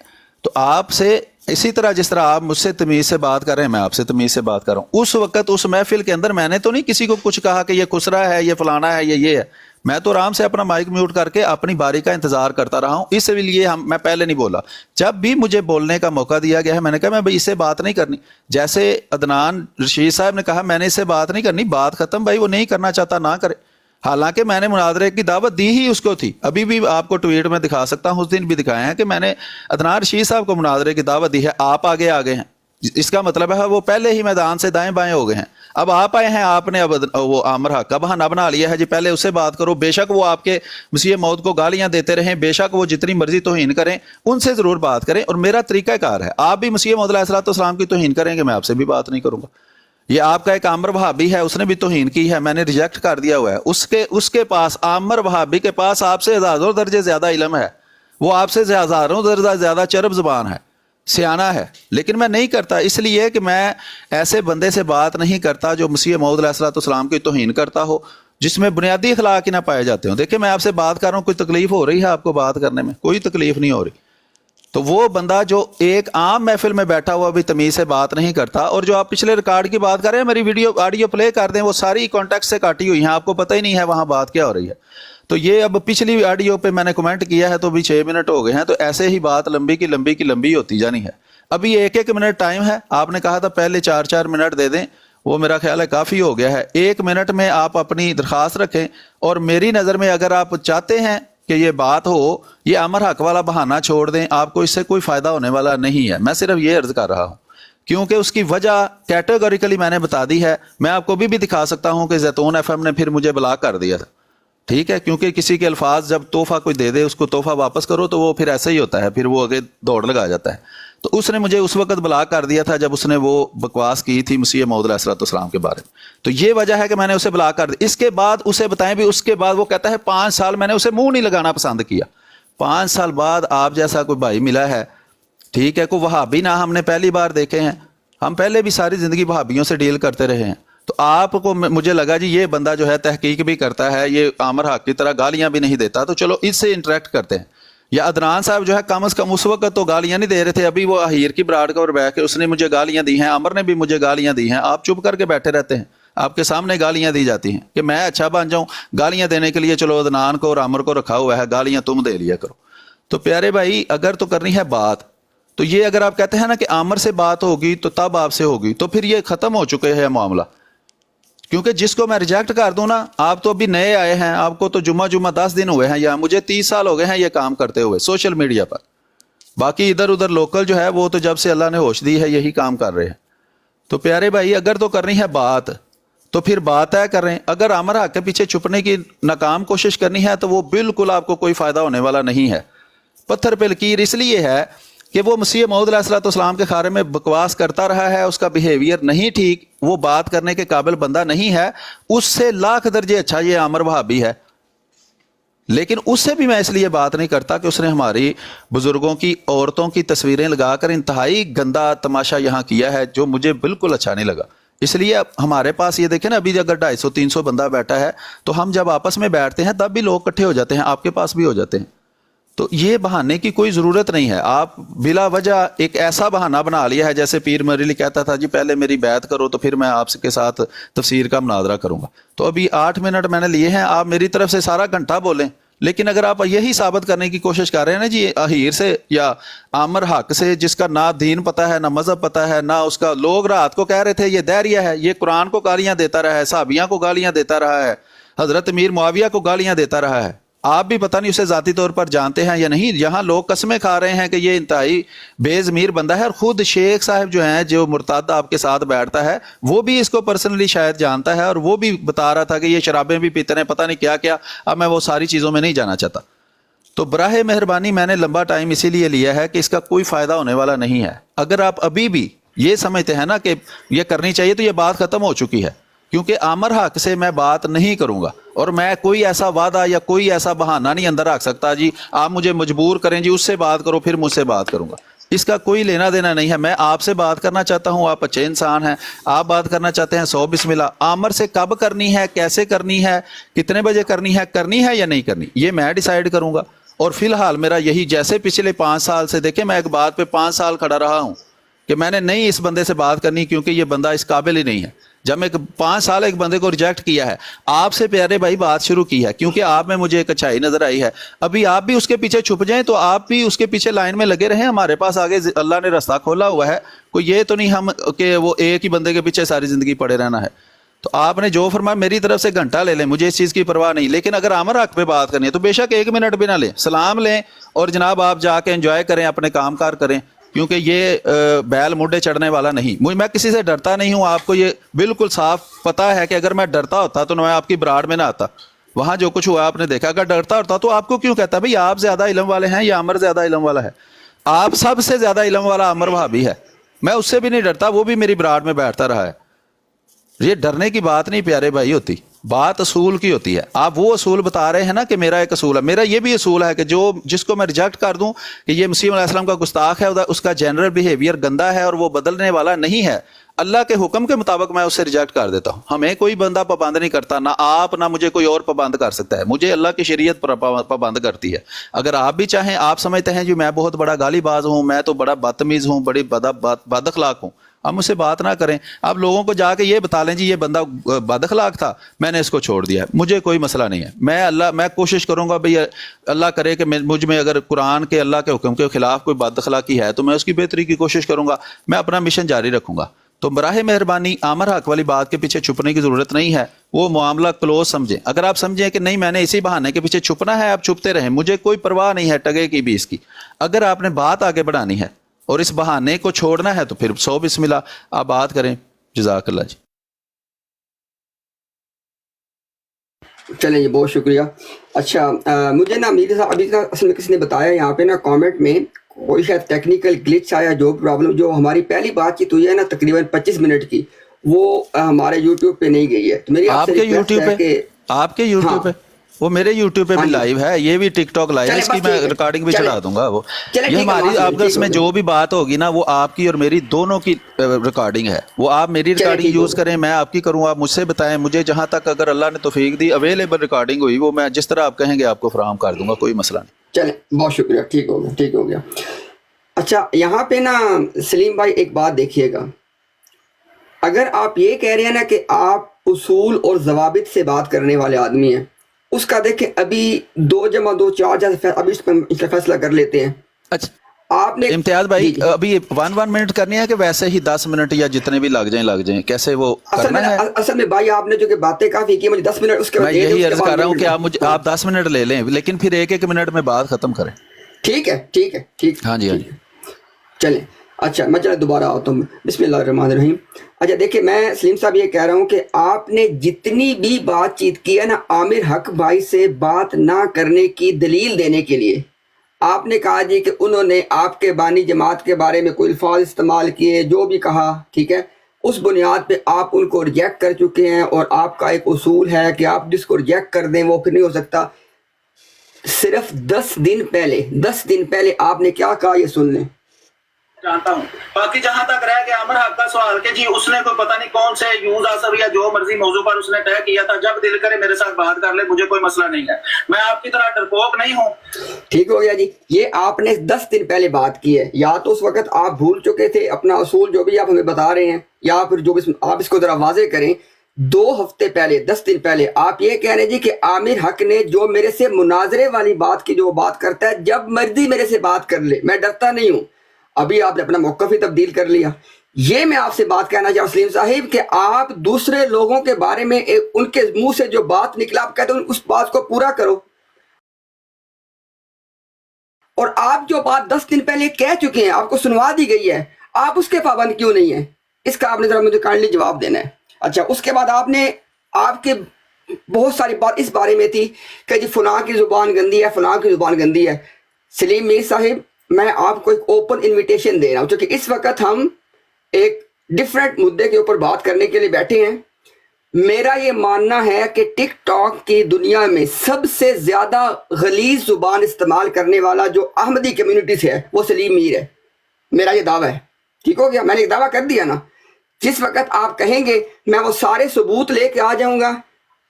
تو آپ سے اسی طرح جس طرح آپ مجھ سے تمیز سے بات کر رہے ہیں, میں آپ سے تمیز سے بات کر رہا ہوں. اس وقت اس محفل کے اندر میں نے تو نہیں کسی کو کچھ کہا کہ یہ خسرا ہے, یہ فلانا ہے, یہ ہے. میں تو آرام سے اپنا مائک میوٹ کر کے اپنی باری کا انتظار کرتا رہا ہوں. اس لیے میں پہلے نہیں بولا. جب بھی مجھے بولنے کا موقع دیا گیا ہے, میں نے کہا میں بھائی اس سے بات نہیں کرنی. جیسے عدنان رشید صاحب نے کہا میں نے اس سے بات نہیں کرنی, بات ختم. بھائی وہ نہیں کرنا چاہتا نہ کرے. حالانکہ میں نے مناظرے کی دعوت دی ہی اس کو تھی. ابھی بھی آپ کو ٹویٹ میں دکھا سکتا ہوں, اس دن بھی دکھائے ہیں کہ میں نے عدنان رشید صاحب کو مناظرے کی دعوت دی ہے. آپ آگے آگے ہیں, اس کا مطلب ہے وہ پہلے ہی میدان سے دائیں بائیں ہو گئے ہیں. اب آپ آئے ہیں, آپ نے اب وہ عامر حق کا بہانہ بنا لیا ہے جی پہلے اس سے بات کرو. بے شک وہ آپ کے مسیح موعود کو گالیاں دیتے رہیں, بے شک وہ جتنی مرضی توہین کریں, ان سے ضرور بات کریں. اور میرا طریقہ کار ہے, آپ بھی مسیح موعود علیہ الصلوۃ والسلام کی توہین کریں گے, میں آپ سے بھی بات نہیں کروں گا. یہ آپ کا ایک عامر وہابی ہے, اس نے بھی توہین کی ہے, میں نے ریجیکٹ کر دیا ہوا ہے. اس کے پاس, عامر وہابی کے پاس آپ سے ہزاروں درجے زیادہ علم ہے, وہ آپ سے ہزاروں درجے زیادہ چرب زبان ہے, سیانہ ہے. لیکن میں نہیں کرتا, اس لیے کہ میں ایسے بندے سے بات نہیں کرتا جو مسیح موعود علیہ الصلوۃ والسلام کی توہین کرتا ہو, جس میں بنیادی اخلاق ہی نہ پائے جاتے ہوں. دیکھیں میں آپ سے بات کر رہا ہوں, کوئی تکلیف ہو رہی ہے آپ کو بات کرنے میں؟ کوئی تکلیف نہیں ہو رہی. تو وہ بندہ جو ایک عام محفل میں بیٹھا ہوا بھی تمیز سے بات نہیں کرتا, اور جو آپ پچھلے ریکارڈ کی بات کر رہے ہیں, میری ویڈیو آڈیو پلے کر دیں, وہ ساری کانٹیکٹ سے کاٹی ہوئی ہیں, آپ کو پتہ ہی نہیں ہے وہاں بات کیا ہو رہی ہے. تو یہ اب پچھلی آڈیو پہ میں نے کمنٹ کیا ہے تو بھی 6 منٹ ہو گئے ہیں, تو ایسے ہی بات لمبی کی لمبی ہوتی جانی ہے. ابھی 1-1 منٹ ٹائم ہے, آپ نے کہا تھا پہلے 4-4 منٹ دے دیں, وہ میرا خیال ہے کافی ہو گیا ہے. 1 منٹ میں آپ اپنی درخواست رکھیں, اور میری نظر میں اگر آپ چاہتے ہیں کہ یہ بات ہو, یہ عامر حق والا بہانہ چھوڑ دیں, آپ کو اس سے کوئی فائدہ ہونے والا نہیں ہے. میں صرف یہ عرض کر رہا ہوں کیونکہ اس کی وجہ کیٹیگوریکلی میں نے بتا دی ہے. میں آپ کو ابھی بھی دکھا سکتا ہوں کہ زیتون ایف ایم نے پھر مجھے بلاک کر دیا تھا. ٹھیک ہے, کیونکہ کسی کے الفاظ جب تحفہ کوئی دے دے اس کو تحفہ واپس کرو تو وہ پھر ایسا ہی ہوتا ہے, پھر وہ آگے دوڑ لگا جاتا ہے. تو اس نے مجھے اس وقت بلاک کر دیا تھا جب اس نے وہ بکواس کی تھی مسیح موعود علیہ السلام کے بارے میں. تو یہ وجہ ہے کہ میں نے اسے بلاک کر دیا. اس کے بعد اسے بتائیں بھی, اس کے بعد وہ کہتا ہے 5 سال میں نے اسے منہ نہیں لگانا پسند کیا. 5 سال بعد آپ جیسا کوئی بھائی ملا ہے, ٹھیک ہے, کوئی وہابی نہ ہم نے پہلی بار دیکھے ہیں, ہم پہلے بھی ساری زندگی وہابیوں سے ڈیل کرتے رہے ہیں. تو آپ کو مجھے لگا جی یہ بندہ جو ہے تحقیق بھی کرتا ہے, یہ عامر حق کی طرح گالیاں بھی نہیں دیتا, تو چلو اس سے انٹریکٹ کرتے ہیں. یا عدنان صاحب جو ہے کم از کم اس وقت تو گالیاں نہیں دے رہے تھے, ابھی وہ اہیر کی براڈ کا اور بیٹھ کے اس نے مجھے گالیاں دی ہیں, عامر نے بھی مجھے گالیاں دی ہیں. آپ چپ کر کے بیٹھے رہتے ہیں, آپ کے سامنے گالیاں دی جاتی ہیں کہ میں اچھا بن جاؤں. گالیاں دینے کے لیے چلو عدنان کو اور عامر کو رکھا ہوا ہے, گالیاں تم دے لیا کرو. تو پیارے بھائی اگر تو کرنی ہے بات, تو یہ اگر آپ کہتے ہیں نا کہ عامر سے بات ہوگی تو تب آپ سے ہوگی, تو پھر یہ ختم ہو چکے ہیں معاملہ. کیونکہ جس کو میں ریجیکٹ کر دوں نا, آپ تو ابھی نئے آئے ہیں, آپ کو تو جمعہ 10 دن ہوئے ہیں, یا مجھے 30 سال ہو گئے ہیں یہ کام کرتے ہوئے سوشل میڈیا پر. باقی ادھر ادھر لوکل جو ہے وہ تو جب سے اللہ نے ہوش دی ہے یہی کام کر رہے ہیں. تو پیارے بھائی اگر تو کرنی ہے بات تو پھر بات طے کریں. اگر عامر حق کے پیچھے چھپنے کی ناکام کوشش کرنی ہے تو وہ بالکل آپ کو کوئی فائدہ ہونے والا نہیں ہے. پتھر پہ لکیر اس لیے ہے کہ وہ مسیح موعود علیہ السلام کے بارے میں بکواس کرتا رہا ہے, اس کا بیہیویئر نہیں ٹھیک, وہ بات کرنے کے قابل بندہ نہیں ہے. اس سے لاکھ درجے اچھا یہ عامر وہابی ہے, لیکن اس سے بھی میں اس لیے بات نہیں کرتا کہ اس نے ہماری بزرگوں کی عورتوں کی تصویریں لگا کر انتہائی گندا تماشا یہاں کیا ہے, جو مجھے بالکل اچھا نہیں لگا. اس لیے ہمارے پاس یہ دیکھیں نا, ابھی اگر 250-300 بندہ بیٹھا ہے تو ہم جب آپس میں بیٹھتے ہیں تب بھی لوگ اکٹھے ہو جاتے ہیں, آپ کے پاس بھی ہو جاتے ہیں. تو یہ بہانے کی کوئی ضرورت نہیں ہے. آپ بلا وجہ ایک ایسا بہانہ بنا لیا ہے, جیسے پیر مریلی کہتا تھا جی پہلے میری بیعت کرو تو پھر میں آپ کے ساتھ تفسیر کا مناظرہ کروں گا. تو ابھی 8 منٹ میں نے لیے ہیں, آپ میری طرف سے سارا گھنٹہ بولیں, لیکن اگر آپ یہی ثابت کرنے کی کوشش کر رہے ہیں نا جی اہیر سے یا عامر حق سے, جس کا نہ دین پتہ ہے نہ مذہب پتہ ہے نہ اس کا, لوگ رات کو کہہ رہے تھے یہ دہریہ ہے, یہ قرآن کو گالیاں دیتا رہا ہے, صحابیاں کو گالیاں دیتا رہا ہے, حضرت امیر معاویہ کو گالیاں دیتا رہا ہے. آپ بھی پتہ نہیں اسے ذاتی طور پر جانتے ہیں یا نہیں. یہاں لوگ قسمیں کھا رہے ہیں کہ یہ انتہائی بے ضمیر بندہ ہے, اور خود شیخ صاحب جو ہیں جو مرتد آپ کے ساتھ بیٹھتا ہے وہ بھی اس کو پرسنلی شاید جانتا ہے, اور وہ بھی بتا رہا تھا کہ یہ شرابیں بھی پیتے ہیں, پتہ نہیں کیا کیا. اب میں وہ ساری چیزوں میں نہیں جانا چاہتا. تو براہ مہربانی میں نے لمبا ٹائم اسی لیے لیا ہے کہ اس کا کوئی فائدہ ہونے والا نہیں ہے. اگر آپ ابھی بھی یہ سمجھتے ہیں نا کہ یہ کرنی چاہیے تو یہ بات ختم ہو چکی ہے, کیونکہ عامر حق سے میں بات نہیں کروں گا, اور میں کوئی ایسا وعدہ یا کوئی ایسا بہانہ نہیں اندر رکھ سکتا جی آپ مجھے مجبور کریں جی اس سے بات کرو پھر مجھ سے بات کروں گا. اس کا کوئی لینا دینا نہیں ہے. میں آپ سے بات کرنا چاہتا ہوں, آپ اچھے انسان ہیں, آپ بات کرنا چاہتے ہیں 100 بسم اللہ. عامر سے کب کرنی ہے, کیسے کرنی ہے, کتنے بجے کرنی ہے یا نہیں کرنی, یہ میں ڈیسائیڈ کروں گا. اور فی الحال میرا یہی, جیسے پچھلے 5 سال سے دیکھیں میں ایک بات پہ 5 سال کھڑا رہا ہوں کہ میں نے نہیں اس بندے سے بات کرنی کیونکہ یہ بندہ اس قابل ہی نہیں ہے. جب میں 5 سال ایک بندے کو ریجیکٹ کیا ہے, آپ سے پیارے بھائی بات شروع کی ہے کیونکہ آپ میں مجھے ایک اچھائی نظر آئی ہے. ابھی آپ بھی اس کے پیچھے چھپ جائیں تو آپ بھی اس کے پیچھے لائن میں لگے رہیں. ہمارے پاس آگے اللہ نے راستہ کھولا ہوا ہے, کوئی یہ تو نہیں ہم کہ وہ ایک ہی بندے کے پیچھے ساری زندگی پڑے رہنا ہے. تو آپ نے جو فرمایا میری طرف سے گھنٹہ لے لیں, مجھے اس چیز کی پرواہ نہیں, لیکن اگر عامر حق پہ بات کرنی ہے تو بے شک 1 منٹ بھی نہ لیں, سلام لیں اور جناب آپ جا کے انجوائے کریں, اپنے کام کار کریں, کیونکہ یہ بیل موڈے چڑھنے والا نہیں. میں کسی سے ڈرتا نہیں ہوں, آپ کو یہ بالکل صاف پتہ ہے کہ اگر میں ڈرتا ہوتا تو میں آپ کی براڈ میں نہ آتا. وہاں جو کچھ ہوا آپ نے دیکھا, اگر ڈرتا ہوتا تو آپ کو کیوں کہتا بھئی آپ زیادہ علم والے ہیں یا عامر زیادہ علم والا ہے. آپ سب سے زیادہ علم والا عامر وہابی ہے, میں اس سے بھی نہیں ڈرتا, وہ بھی میری براڈ میں بیٹھتا رہا ہے. یہ ڈرنے کی بات نہیں پیارے بھائی ہوتی, بات اصول کی ہوتی ہے. آپ وہ اصول بتا رہے ہیں نا کہ میرا ایک اصول ہے, میرا یہ بھی اصول ہے کہ جس کو میں ریجیکٹ کر دوں کہ یہ مسیح علیہ السلام کا گستاخ ہے, اس کا جنرل بیہیویئر گندا ہے اور وہ بدلنے والا نہیں ہے, اللہ کے حکم کے مطابق میں اسے ریجیکٹ کر دیتا ہوں. ہمیں کوئی بندہ پابند نہیں کرتا, نہ آپ نہ مجھے کوئی اور پابند کر سکتا ہے. مجھے اللہ کی شریعت پابند کرتی ہے. اگر آپ بھی چاہیں, آپ سمجھتے ہیں جی میں بہت بڑا گالی باز ہوں, میں تو بڑا بدتمیز ہوں, بڑی بد اخلاق ہوں, آپ مجھ سے بات نہ کریں. آپ لوگوں کو جا کے یہ بتا لیں جی یہ بندہ بد اخلاق تھا, میں نے اس کو چھوڑ دیا, مجھے کوئی مسئلہ نہیں ہے. میں کوشش کروں گا بھئی اللہ کرے کہ مجھ میں اگر قرآن کے اللہ کے حکم کے خلاف کوئی بد اخلاقی ہے تو میں اس کی بہتری کی کوشش کروں گا, میں اپنا مشن جاری رکھوں گا. تو براہ مہربانی عامر حق والی بات کے پیچھے چھپنے کی ضرورت نہیں ہے, وہ معاملہ کلوز سمجھیں. اگر آپ سمجھیں کہ نہیں میں نے اسی بہانے کے پیچھے چھپنا ہے, آپ چھپتے رہیں, مجھے کوئی پرواہ نہیں ہے ٹگے کی بھی اس کی. اگر آپ نے بات آگے بڑھانی ہے اور اس بہانے کو چھوڑنا ہے تو پھر 100 بسم اللہ آپ بات کریں. جزاک اللہ جی. چلیں جی، بہت شکریہ. اچھا مجھے نا میر صاحب ابھی اصل میں کسی نے بتایا یہاں پہ نا کامنٹ میں کوئی شاید ٹیکنیکل گلچ آیا، جو پرابلم جو ہماری پہلی بات چیت ہوئی ہے نا تقریباً 25 منٹ کی، وہ ہمارے یوٹیوب پہ نہیں گئی ہے. تو میری آپ سے آپ کے ریکویسٹ یوٹیوب ہے پہ کہ آپ کے یوٹیوب پہ وہ میرے یوٹیوب پہ ہاں بھی جی، لائیو ہے، یہ بھی ٹک ٹاک لائیو ہے، چلیں اس کی بس میں ٹھیک ہے، ریکارڈنگ بھی چلیں چڑھا دوں گا. وہ چلیں یہ ٹھیک ہے، وہاں ہماری سے آپس ٹھیک ہو میں گیا، جو بھی بات ہوگی نا وہ آپ کی اور میری دونوں کی ریکارڈنگ ہے. وہ آپ میری چلیں ریکارڈنگ ٹھیک ہو یوز گیا، کریں، میں آپ کی کروں، آپ مجھ سے بتائیں. مجھے جہاں تک اگر اللہ نے توفیق دی اویلیبل ریکارڈنگ ہوئی وہ میں جس طرح آپ کہیں گے آپ کو فراہم کر دوں گا، کوئی مسئلہ نہیں. چلیں بہت شکریہ، ٹھیک ہو گیا، ٹھیک ہو گیا. اچھا یہاں پہ نا سلیم بھائی ایک بات دیکھیے گا، اگر آپ یہ کہہ رہے ہیں نا کہ آپ اصول اور ضوابط سے بات کرنے والے آدمی ہیں، اس کا دیکھیں ابھی 2+2 4 جیسے ابھی اس کا فیصلہ کر لیتے ہیں. اچھا آپ نے امتیاز بھائی جی جی ابھی 1 منٹ کرنی ہے کہ ویسے ہی 10 منٹ یا جتنے بھی لگ جائیں کیسے وہ کرنا ہے؟ اصل میں بھائی آپ نے جو کہ باتیں کافی کی، مجھے 10 منٹ اس کے میں بعد دے دیں، یہی اس کے عرض بعد کر رہا ہوں کہ ہاں آپ 10 منٹ لے لیں لیکن پھر 1 منٹ میں بات ختم کریں. ٹھیک ہے ٹھیک ہے ٹھیک ہاں جی ہاں ٹھیک جی. ہے. چلیں اچھا میں چلے دوبارہ آتا ہوں. بسم اللہ الرحمن الرحیم. اچھا دیکھیں میں سلیم صاحب یہ کہہ رہا ہوں کہ آپ نے جتنی بھی بات چیت کی ہے نا عامر حق بھائی سے بات نہ کرنے کی دلیل دینے کے لیے، آپ نے کہا جی کہ انہوں نے آپ کے بانی جماعت کے بارے میں کوئی الفاظ استعمال کیے، جو بھی کہا ٹھیک ہے، اس بنیاد پہ آپ ان کو ریجیکٹ کر چکے ہیں، اور آپ کا ایک اصول ہے کہ آپ جس کو ریجیکٹ کر دیں وہ پھر نہیں ہو سکتا. صرف 10 دن پہلے آپ نے کیا کہا یہ سن لیں. جانتا ہوں. باقی جہاں تک رہ گیا عامر حق کا سوال کہ جی اس نے کوئی پتہ نہیں کون سے یوز آسر یا جو مرضی موضوع پر اس نے طے کیا تھا، جب دل کرے میرے ساتھ بات کر لے، مجھے کوئی مسئلہ نہیں ہے، میں آپ کی طرح ڈرپوک نہیں ہوں. ٹھیک ہو گیا جی. یہ آپ نے 10 دن پہلے بات کی ہے، یا تو اس وقت آپ بھول چکے تھے اپنا اصول جو بھی آپ ہمیں بتا رہے ہیں، یا پھر جو بھی آپ اس کو ذرا واضح کریں. 2 ہفتے پہلے 10 دن پہلے آپ یہ کہہ رہے ہیں جی کہ عامر حق نے جو میرے سے مناظرے والی بات کی، جو بات کرتا ہے جب مرضی میرے سے بات کر لے، میں ڈرتا نہیں ہوں. ابھی آپ نے اپنا موقف ہی تبدیل کر لیا. یہ میں آپ سے بات کہنا چاہوں سلیم صاحب کہ آپ دوسرے لوگوں کے بارے میں ان کے منہ سے جو بات نکلا آپ کہتے ہیں اس بات کو پورا کرو، اور آپ جو بات 10 دن پہلے کہہ چکے ہیں، آپ کو سنوا دی گئی ہے، آپ اس کے پابند کیوں نہیں ہیں؟ اس کا آپ نے ذرا مجھے کائنڈلی جواب دینا ہے. اچھا اس کے بعد آپ کے بہت ساری بات اس بارے میں تھی کہ جی فلاں کی زبان گندی ہے، فلاں کی زبان گندی ہے. سلیم میر صاحب میں آپ کو ایک اوپن انویٹیشن دے رہا ہوں، کیونکہ اس وقت ہم ایک ڈیفرنٹ مدے کے اوپر بات کرنے کے لیے بیٹھے ہیں. میرا یہ ماننا ہے کہ ٹک ٹاک کی دنیا میں سب سے زیادہ غلیظ زبان استعمال کرنے والا جو احمدی کمیونٹی سے ہے وہ سلیم میر ہے. میرا یہ دعویٰ ہے. ٹھیک ہو گیا، میں نے ایک دعویٰ کر دیا نا. جس وقت آپ کہیں گے میں وہ سارے ثبوت لے کے آ جاؤں گا،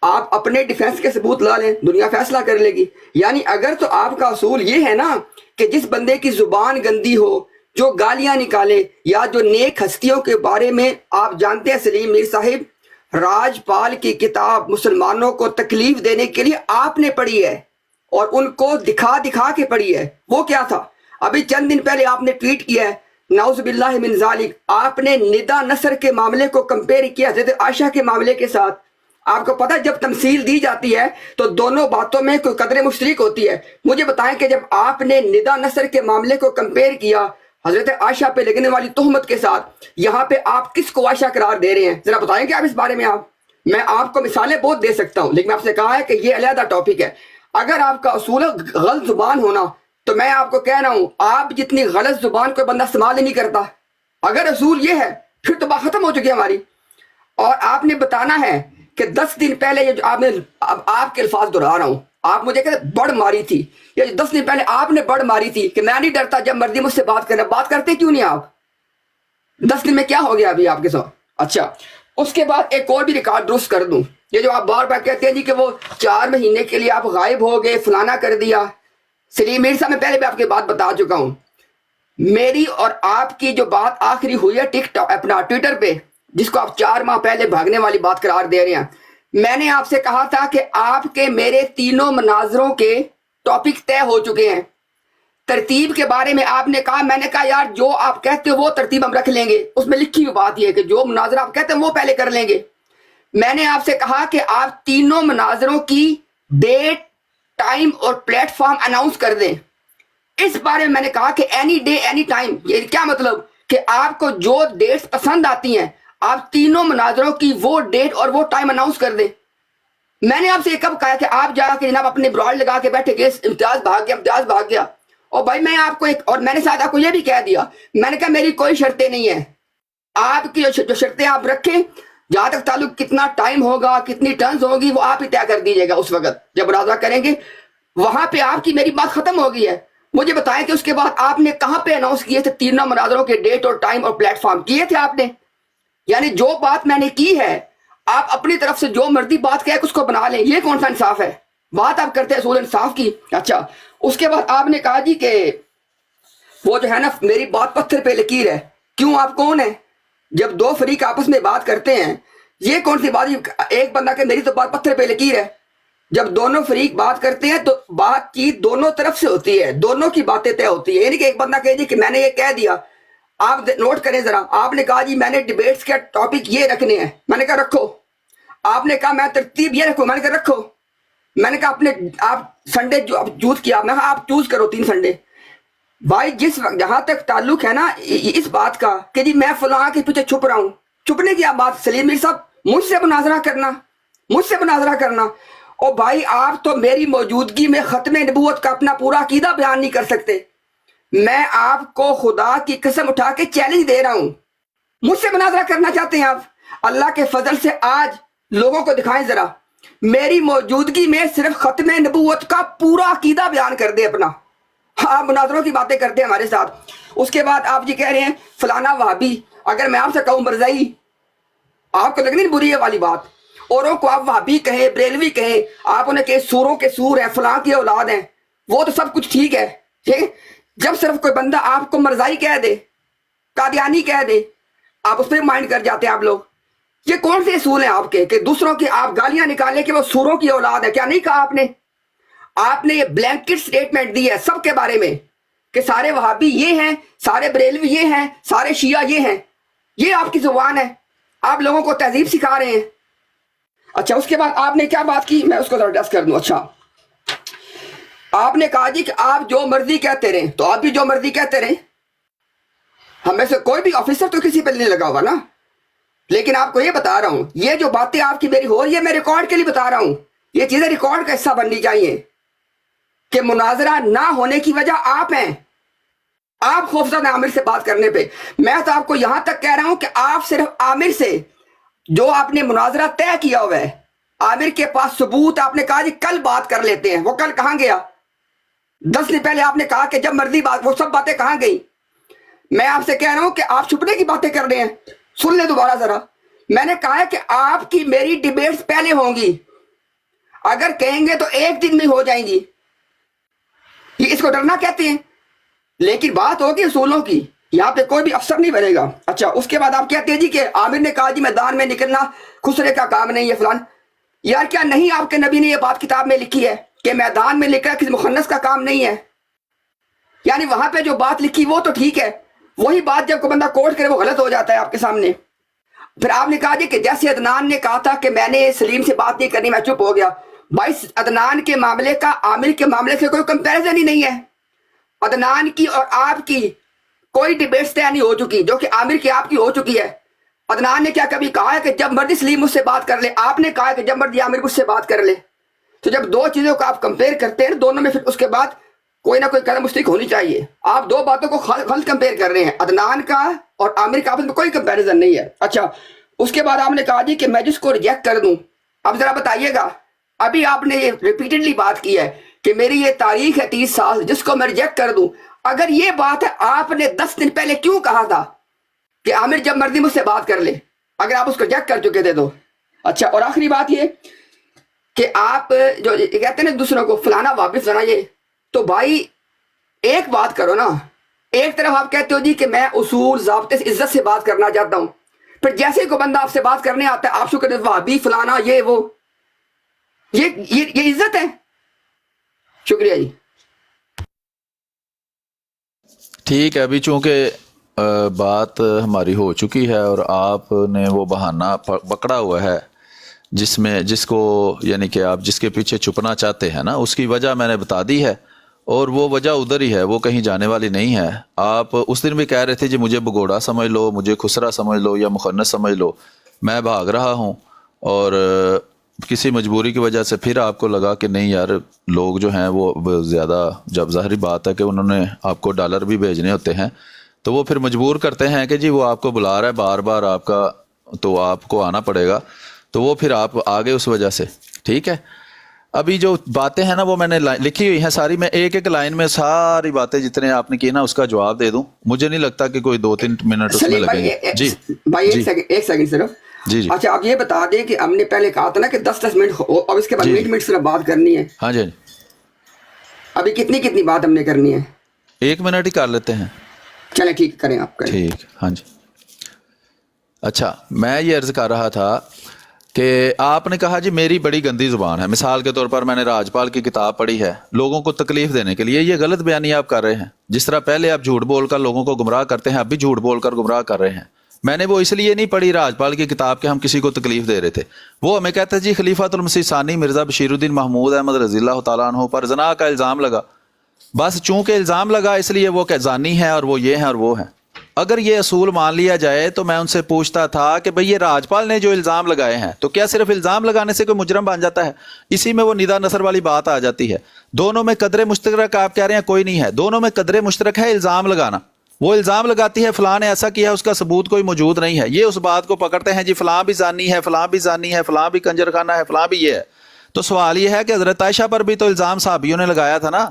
آپ اپنے ڈیفنس کے ثبوت لا لیں، دنیا فیصلہ کر لے گی. یعنی اگر تو آپ کا اصول یہ ہے نا کہ جس بندے کی زبان گندی ہو، جو گالیاں نکالے، یا جو نیک ہستیوں کے بارے میں آپ جانتے ہیں سلیم میر صاحب، راج پال کی کتاب مسلمانوں کو تکلیف دینے کے لیے آپ نے پڑھی ہے، اور ان کو دکھا دکھا کے پڑھی ہے. وہ کیا تھا؟ ابھی چند دن پہلے آپ نے ٹویٹ کیا ہے، نعوذ باللہ من ذالک، آپ نے ندا نصر کے معاملے کو کمپیئر کیا حضرت عائشہ کے معاملے کے ساتھ. آپ کو پتہ ہے جب تمثیل دی جاتی ہے تو دونوں باتوں میں کوئی قدر مشترک ہوتی ہے. مجھے بتائیں کہ جب آپ نے ندا نصر کے معاملے کو کمپیئر کیا حضرت عائشہ پہ لگنے والی تہمت کے ساتھ، یہاں پہ آپ کس کو عائشہ قرار دے رہے ہیں؟ ذرا بتائیں کہ آپ اس بارے میں میں آپ کو مثالیں بہت دے سکتا ہوں، لیکن میں آپ سے کہا ہے کہ یہ علیحدہ ٹاپک ہے. اگر آپ کا اصول ہے غلط زبان ہونا، تو میں آپ کو کہہ رہا ہوں آپ جتنی غلط زبان کوئی بندہ استعمال ہی نہیں کرتا. اگر اصول یہ ہے پھر تو بات ختم ہو چکی ہے ہماری. اور آپ نے بتانا ہے کہ 10 دن پہلے یہ جو آپ نے، اب آپ کے الفاظ دہرا رہا ہوں، آپ مجھے کہتے بڑ ماری تھی، یہ 10 دن پہلے آپ نے بڑ ماری تھی کہ میں نہیں ڈرتا، جب مرضی مجھ سے بات کرنا. بات کرتے کیوں نہیں آپ؟ 10 دن میں کیا ہو گیا ابھی آپ کے ساتھ؟ اچھا اس کے بعد ایک اور بھی ریکارڈ درست کر دوں. یہ جو آپ بار بار کہتے ہیں جی کہ وہ 4 مہینے کے لیے آپ غائب ہو گئے، فلانا کر دیا. سلیم میر صاحب میں پہلے بھی آپ کی بات بتا چکا ہوں، میری اور آپ کی جو بات آخری ہوئی ہے ٹک ٹاک اپنا ٹویٹر پہ، جس کو آپ 4 ماہ پہلے بھاگنے والی بات قرار دے رہے ہیں، میں نے آپ سے کہا تھا کہ آپ کے میرے تینوں مناظروں کے ٹاپک طے ہو چکے ہیں. ترتیب کے بارے میں آپ نے کہا، میں نے کہا یار جو آپ کہتے ہو وہ ترتیب ہم رکھ لیں گے، اس میں لکھی ہوئی بات یہ ہے کہ جو مناظرہ آپ کہتے ہیں وہ پہلے کر لیں گے. میں نے آپ سے کہا کہ آپ تینوں مناظروں کی ڈیٹ، ٹائم اور پلیٹ فارم اناؤنس کر دیں. اس بارے میں میں نے کہا کہ اینی ڈے اینی ٹائم، یہ کیا مطلب کہ آپ کو جو ڈیٹس پسند آتی ہیں آپ تینوں مناظروں کی وہ ڈیٹ اور وہ ٹائم اناؤنس کر دیں۔ میں نے آپ سے کب کہا کہ آپ جا کے جناب اپنے براڈ لگا کے بیٹھے گئے امتیاز بھاگ گیا، اور بھائی میں آپ کو اور میں نے ساتھ آپ کو یہ بھی کہہ دیا، میں نے کہا میری کوئی شرطیں نہیں ہیں، آپ کی جو شرطیں آپ رکھیں، جہاں تک تعلق کتنا ٹائم ہوگا کتنی ٹرنز ہوگی وہ آپ ہی طے کر دیجیے گا، اس وقت جب مناظرہ کریں گے وہاں پہ آپ کی میری بات ختم ہو گئی ہے۔ مجھے بتائیں کہ اس کے بعد آپ نے کہاں پہ اناؤنس کیے تھے تینوں مناظروں کے ڈیٹ اور ٹائم اور پلیٹ فارم کیے تھے آپ نے؟ یعنی جو بات میں نے کی ہے آپ اپنی طرف سے جو مرضی بات کہہ کے اس کو بنا لیں، یہ کون سا انصاف ہے؟ بات آپ کرتے ہیں اصول انصاف کی۔ اچھا اس کے بعد آپ نے کہا جی کہ وہ جو ہے نا میری بات پتھر پہ لکیر ہے۔ کیوں؟ آپ کون ہیں؟ جب دو فریق آپس میں بات کرتے ہیں یہ کون سی بات؟ ایک بندہ کہ میری تو بات پتھر پہ لکیر ہے۔ جب دونوں فریق بات کرتے ہیں تو بات چیت دونوں طرف سے ہوتی ہے، دونوں کی باتیں طے ہوتی ہے، یعنی کہ ایک بندہ کہے جی کہ میں نے یہ کہہ دیا، آپ نوٹ کریں ذرا، آپ نے کہا جی میں نے ڈیبیٹس کے ٹاپک یہ رکھنے ہیں، میں نے کہا رکھو۔ آپ نے کہا میں ترتیب یہ رکھوں، میں نے کہا رکھو۔ میں نے کہا آپ سنڈے جو چوز کیا، میں کہا آپ چوز کرو 3 سنڈے۔ بھائی جس وقت جہاں تک تعلق ہے نا اس بات کا کہ جی میں فلاں کے پیچھے چھپ رہا ہوں، چھپنے کی آپ بات سلیم میر صاحب مجھ سے مناظرہ کرنا، اور بھائی آپ تو میری موجودگی میں ختم نبوت کا اپنا پورا عقیدہ بیان نہیں کر سکتے۔ میں آپ کو خدا کی قسم اٹھا کے چیلنج دے رہا ہوں، مجھ سے مناظرہ کرنا چاہتے ہیں آپ؟ اللہ کے فضل سے آج لوگوں کو دکھائیں ذرا، میری موجودگی میں صرف ختم نبوت کا پورا عقیدہ بیان کر دے اپنا۔ آپ مناظروں کی باتیں کرتے ہیں ہمارے ساتھ، اس کے بعد آپ جی کہہ رہے ہیں فلانا وہابی۔ اگر میں آپ سے کہوں مرزائی، آپ کو لگ نہیں بری ہے والی بات؟ اوروں کو آپ وہابی کہیں، بریلوی کہیں، آپ انہیں کہیں سوروں کے سور ہیں، فلاں کی اولاد ہیں، وہ تو سب کچھ ٹھیک ہے، ٹھیک ہے؟ جب صرف کوئی بندہ آپ کو مرزائی کہہ دے، قادیانی کہہ دے، آپ اس پہ مائنڈ کر جاتے ہیں آپ لوگ۔ یہ کون سے اصول ہیں آپ کے کہ دوسروں کی آپ گالیاں نکالیں کہ وہ سوروں کی اولاد ہے؟ کیا نہیں کہا آپ نے یہ بلینکٹ سٹیٹمنٹ دی ہے سب کے بارے میں کہ سارے وہابی یہ ہیں، سارے بریلوی یہ ہیں، سارے شیعہ یہ ہیں؟ یہ آپ کی زبان ہے، آپ لوگوں کو تہذیب سکھا رہے ہیں۔ اچھا اس کے بعد آپ نے کیا بات کی، میں اس کو ذرا ڈسکس کر دوں۔ اچھا آپ نے کہا جی کہ آپ جو مرضی کہتے رہیں، تو آپ بھی جو مرضی کہتے رہیں، ہمیں سے کوئی بھی آفیسر تو کسی پہ نہیں لگا ہوا نا، لیکن آپ کو یہ بتا رہا ہوں یہ جو باتیں آپ کی میری ہو رہی ہے میں ریکارڈ کے لیے بتا رہا ہوں، یہ چیزیں ریکارڈ کا حصہ بننی چاہیے کہ مناظرہ نہ ہونے کی وجہ آپ ہیں، آپ خوفزدہ عامر سے بات کرنے پہ۔ میں تو آپ کو یہاں تک کہہ رہا ہوں کہ آپ صرف عامر سے جو آپ نے مناظرہ طے کیا ہوا ہے، عامر کے پاس ثبوت، آپ نے کہا جی کل بات کر لیتے ہیں، وہ کل کہاں گیا؟ 10 دن پہلے آپ نے کہا کہ جب مرضی بات، وہ سب باتیں کہاں گئی؟ میں آپ سے کہہ رہا ہوں کہ آپ چھپنے کی باتیں کر رہے ہیں، سن لیں دوبارہ ذرا۔ میں نے کہا ہے کہ آپ کی میری ڈیبیٹس پہلے ہوں گی، اگر کہیں گے تو 1 دن میں ہو جائیں گی، یہ اس کو ڈرنا کہتے ہیں، لیکن بات ہوگی اصولوں کی، یہاں پہ کوئی بھی افسر نہیں بنے گا۔ اچھا اس کے بعد آپ کہتے ہیں جی کہ عامر نے کہا جی میدان میں نکلنا خسرے کا کام نہیں ہے فلان۔ یار کیا نہیں آپ کے نبی نے یہ بات کتاب میں لکھی ہے کہ میدان میں نکلنا کسی مخنث کا کام نہیں ہے؟ یعنی وہاں پہ جو بات لکھی وہ تو ٹھیک ہے، وہی بات جب کوئی بندہ کوٹ کرے وہ غلط ہو جاتا ہے آپ کے سامنے۔ پھر آپ نے کہا جی کہ جیسے عدنان نے کہا تھا کہ میں نے سلیم سے بات نہیں کرنی، میں چپ ہو گیا۔ بھائی عدنان کے معاملے کا عامر کے معاملے سے کوئی کمپیریزن ہی نہیں ہے۔ عدنان کی اور آپ کی کوئی ڈیبیٹس طے نہیں ہو چکی جو کہ عامر کی آپ کی ہو چکی ہے۔ عدنان نے کیا کبھی کہا ہے کہ جب مرضی سلیم مجھ سے بات کر لے؟ آپ نے کہا ہے کہ جب مرضی عامر مجھ سے بات کر لے۔ تو جب دو چیزوں کو آپ کمپیئر کرتے ہیں دونوں میں پھر اس کے بعد کوئی نہ کوئی قدم مشترک ہونی چاہیے۔ آپ دو باتوں کو غلط کمپیئر کر رہے ہیں، عدنان کا اور عامر کا آپس میں کوئی کمپیریزن نہیں ہے۔ اچھا اس کے بعد آپ نے کہا جی کہ میں جس کو ریجیکٹ کر دوں، اب ذرا بتائیے گا، ابھی آپ نے یہ ریپیٹڈلی بات کی ہے کہ میری یہ تاریخ ہے 30 سال جس کو میں ریجیکٹ کر دوں، اگر یہ بات ہے آپ نے 10 دن پہلے کیوں کہا تھا کہ عامر جب مرضی مجھ سے بات کر لے، اگر آپ اس کو ریجیکٹ کر چکے تھے تو؟ اچھا اور آخری بات یہ کہ آپ جو کہتے ہیں نا دوسروں کو فلانا واپس لانا، یہ تو بھائی ایک بات کرو نا، ایک طرف آپ کہتے ہو جی کہ میں اصول ضابطے سے عزت سے بات کرنا چاہتا ہوں، پھر جیسے ہی کوئی بندہ آپ سے بات کرنے آتا ہے آپ شو کہتے وہابی فلانا یہ وہ، یہ عزت ہے؟ شکریہ جی۔ ٹھیک ہے، ابھی چونکہ بات ہماری ہو چکی ہے اور آپ نے وہ بہانہ پکڑا ہوا ہے جس کو یعنی کہ آپ جس کے پیچھے چھپنا چاہتے ہیں نا، اس کی وجہ میں نے بتا دی ہے، اور وہ وجہ ادھر ہی ہے, وہ کہیں جانے والی نہیں ہے. آپ اس دن بھی کہہ رہے تھے جی مجھے بگوڑا سمجھ لو, مجھے خسرا سمجھ لو یا مخنث سمجھ لو, میں بھاگ رہا ہوں, اور کسی مجبوری کی وجہ سے پھر آپ کو لگا کہ نہیں یار لوگ جو ہیں وہ زیادہ, جب ظاہری بات ہے کہ انہوں نے آپ کو ڈالر بھی بھیجنے ہوتے ہیں تو وہ پھر مجبور کرتے ہیں کہ جی وہ آپ کو بلا رہا ہے بار بار آپ کا, تو آپ کو آنا پڑے گا, تو وہ پھر آپ آگے اس وجہ سے. ٹھیک ہے, ابھی جو باتیں ہیں نا وہ میں نے لکھی ہوئی ہیں ساری, میں ایک ایک لائن میں ساری باتیں جتنے آپ نے کی نا اس کا جواب دے دوں. مجھے نہیں لگتا کہ کوئی 2-3 منٹ اس میں لگیں گے. جی بھائی ایک سیکنڈ صرف. جی جی اچھا آپ یہ بتا دیں کہ ہم نے پہلے کہا تھا نا کہ 10 منٹ اور اس کے بعد 20 منٹ صرف بات کرنی ہے. ہاں جی, ابھی کتنی بات ہم نے کرنی ہے؟ 1 منٹ ہی کر لیتے ہیں. چلیں ٹھیک کریں, آپ کریں. ٹھیک, ہاں جی. اچھا میں یہ عرض کر رہا تھا کہ آپ نے کہا جی میری بڑی گندی زبان ہے. مثال کے طور پر میں نے راجپال کی کتاب پڑھی ہے لوگوں کو تکلیف دینے کے لیے. یہ غلط بیانی آپ کر رہے ہیں. جس طرح پہلے آپ جھوٹ بول کر لوگوں کو گمراہ کرتے ہیں, اب بھی جھوٹ بول کر گمراہ کر رہے ہیں. میں نے وہ اس لیے نہیں پڑھی راجپال کی کتاب کہ ہم کسی کو تکلیف دے رہے تھے. وہ ہمیں کہتے ہیں جی خلیفۃ المسیح ثانی مرزا بشیر الدین محمود احمد رضی اللہ تعالیٰ عنہ پر زنا کا الزام لگا. بس چونکہ الزام لگا اس لیے وہ کہ زانی ہے اور وہ یہ ہیں اور وہ ہیں. اگر یہ اصول مان لیا جائے تو میں ان سے پوچھتا تھا کہ بھئی یہ راجپال نے جو الزام لگائے ہیں تو کیا صرف الزام لگانے سے کوئی مجرم بن جاتا ہے؟ اسی میں وہ ندا نثر والی بات آ جاتی ہے. دونوں میں قدر مشترک آپ کہہ رہے ہیں کوئی نہیں ہے. دونوں میں قدر مشترک ہے الزام لگانا. وہ الزام لگاتی ہے فلاں نے ایسا کیا, اس کا ثبوت کوئی موجود نہیں ہے. یہ اس بات کو پکڑتے ہیں جی فلاں بھی زانی ہے, فلاں بھی زانی ہے, فلاں بھی کنجر خانہ ہے, فلاں بھی یہ ہے. تو سوال یہ ہے کہ حضرت عائشہ پر بھی تو الزام صحابیوں نے لگایا تھا نا,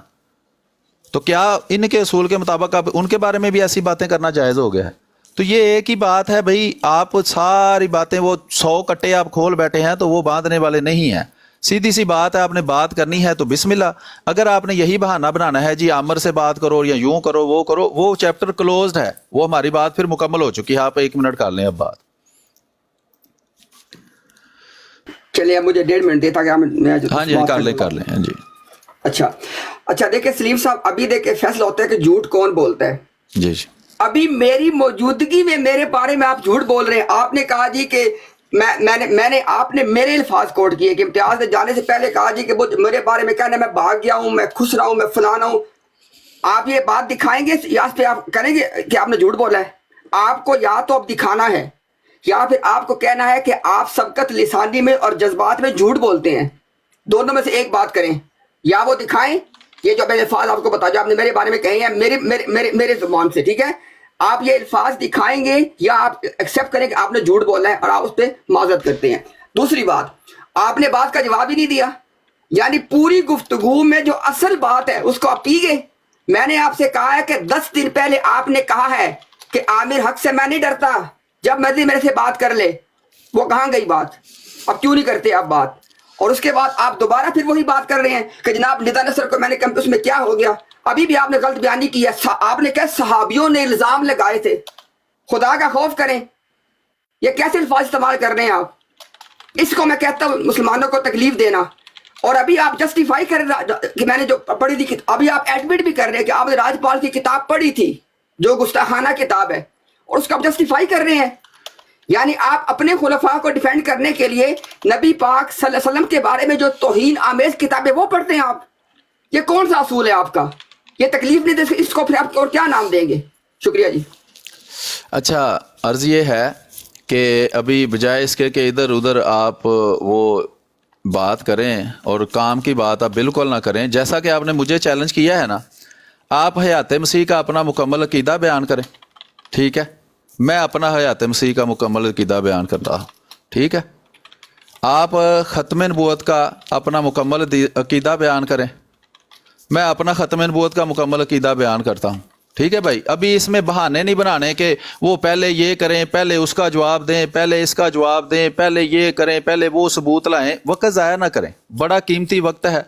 تو کیا ان کے اصول کے مطابق اب ان کے بارے میں بھی ایسی باتیں کرنا جائز ہو گیا ہے؟ تو یہ ایک ہی بات ہے بھائی, آپ ساری باتیں وہ 100 کٹے آپ کھول بیٹھے ہیں تو وہ باندھنے والے نہیں ہیں. سیدھی سی بات ہے, آپ نے بات کرنی ہے تو بسم اللہ. اگر آپ نے یہی بہانہ بنانا ہے جی عامر سے بات کرو یا یوں کرو وہ کرو, وہ چیپٹر کلوزڈ ہے, وہ ہماری بات پھر مکمل ہو چکی ہے. آپ 1 منٹ کر لیں اب بات. چلیے اب مجھے 1.5 منٹ دیتا کہ ہاں جی کر لیں. ہاں جی اچھا دیکھیں سلیم صاحب, ابھی دیکھیں فیصلہ ہوتا ہے کہ جھوٹ کون بولتا ہے. جی ابھی میری موجودگی میں میرے بارے میں آپ جھوٹ بول رہے ہیں. آپ نے کہا جی کہ آپ نے میرے الفاظ کوٹ کیے کہ امتیاز نے جانے سے پہلے کہا جی کہ میرے بارے میں کہنا میں بھاگ گیا ہوں, میں خوش رہا ہوں, میں فلانا ہوں. آپ یہ بات دکھائیں گے یا اس پہ آپ کریں گے کہ آپ نے جھوٹ بولا ہے؟ آپ کو یا تو اب دکھانا ہے یا پھر آپ کو کہنا ہے کہ آپ سبقت لسانی میں اور جذبات میں جھوٹ بولتے ہیں. دونوں میں سے ایک بات کریں, یا وہ دکھائیں یہ جو میں الفاظ آپ کو بتا جو آپ نے میرے بارے میں کہے ہیں میرے زبان سے, ٹھیک ہے, آپ یہ الفاظ دکھائیں گے یا آپ ایکسیپٹ کریں کہ آپ نے جھوٹ بولا ہے اور آپ اس پہ معذرت کرتے ہیں. دوسری بات, آپ نے بات کا جواب ہی نہیں دیا, یعنی پوری گفتگو میں جو اصل بات ہے اس کو آپ پی گئے. میں نے آپ سے کہا ہے کہ 10 دن پہلے آپ نے کہا ہے کہ عامر حق سے میں نہیں ڈرتا, جب مرضی میرے سے بات کر لے. وہ کہاں گئی بات؟ اب کیوں نہیں کرتے آپ بات؟ اور اس کے بعد آپ دوبارہ پھر وہی بات کر رہے ہیں کہ جناب ندا نثر کو میں نے کیمپس میں کیا ہو گیا. ابھی بھی آپ نے غلط بیانی کی ہے. آپ نے کہا صحابیوں نے الزام لگائے تھے. خدا کا خوف کریں, یہ کیسے الفاظ استعمال کر رہے ہیں آپ؟ اس کو میں کہتا ہوں مسلمانوں کو تکلیف دینا. اور ابھی آپ جسٹیفائی کر رہے کہ میں نے جو پڑھی تھی, ابھی آپ ایڈمٹ بھی کر رہے ہیں کہ آپ نے راجپال کی کتاب پڑھی تھی جو گستاخانہ کتاب ہے, اور اس کو آپ جسٹیفائی کر رہے ہیں. یعنی آپ اپنے خلفاء کو ڈیفینڈ کرنے کے لیے نبی پاک صلی اللہ علیہ وسلم کے بارے میں جو توہین آمیز کتابیں وہ پڑھتے ہیں آپ. یہ کون سا اصول ہے آپ کا؟ یہ تکلیف نہیں دے, اس کو پھر آپ اور کیا نام دیں گے؟ شکریہ جی. اچھا عرض یہ ہے کہ ابھی بجائے اس کے کہ ادھر ادھر آپ وہ بات کریں اور کام کی بات آپ بالکل نہ کریں, جیسا کہ آپ نے مجھے چیلنج کیا ہے نا, آپ حیات مسیح کا اپنا مکمل عقیدہ بیان کریں. ٹھیک ہے, میں اپنا حیات مسیح کا مکمل عقیدہ بیان کر رہا ہوں. ٹھیک ہے, آپ ختم نبوت کا اپنا مکمل عقیدہ بیان کریں, میں اپنا ختم نبوت کا مکمل عقیدہ بیان کرتا ہوں. ٹھیک ہے بھائی, ابھی اس میں بہانے نہیں بنانے کہ وہ پہلے یہ کریں, پہلے اس کا جواب دیں, پہلے اس کا جواب دیں, پہلے یہ کریں, پہلے وہ ثبوت لائیں. وقت ضائع نہ کریں, بڑا قیمتی وقت ہے.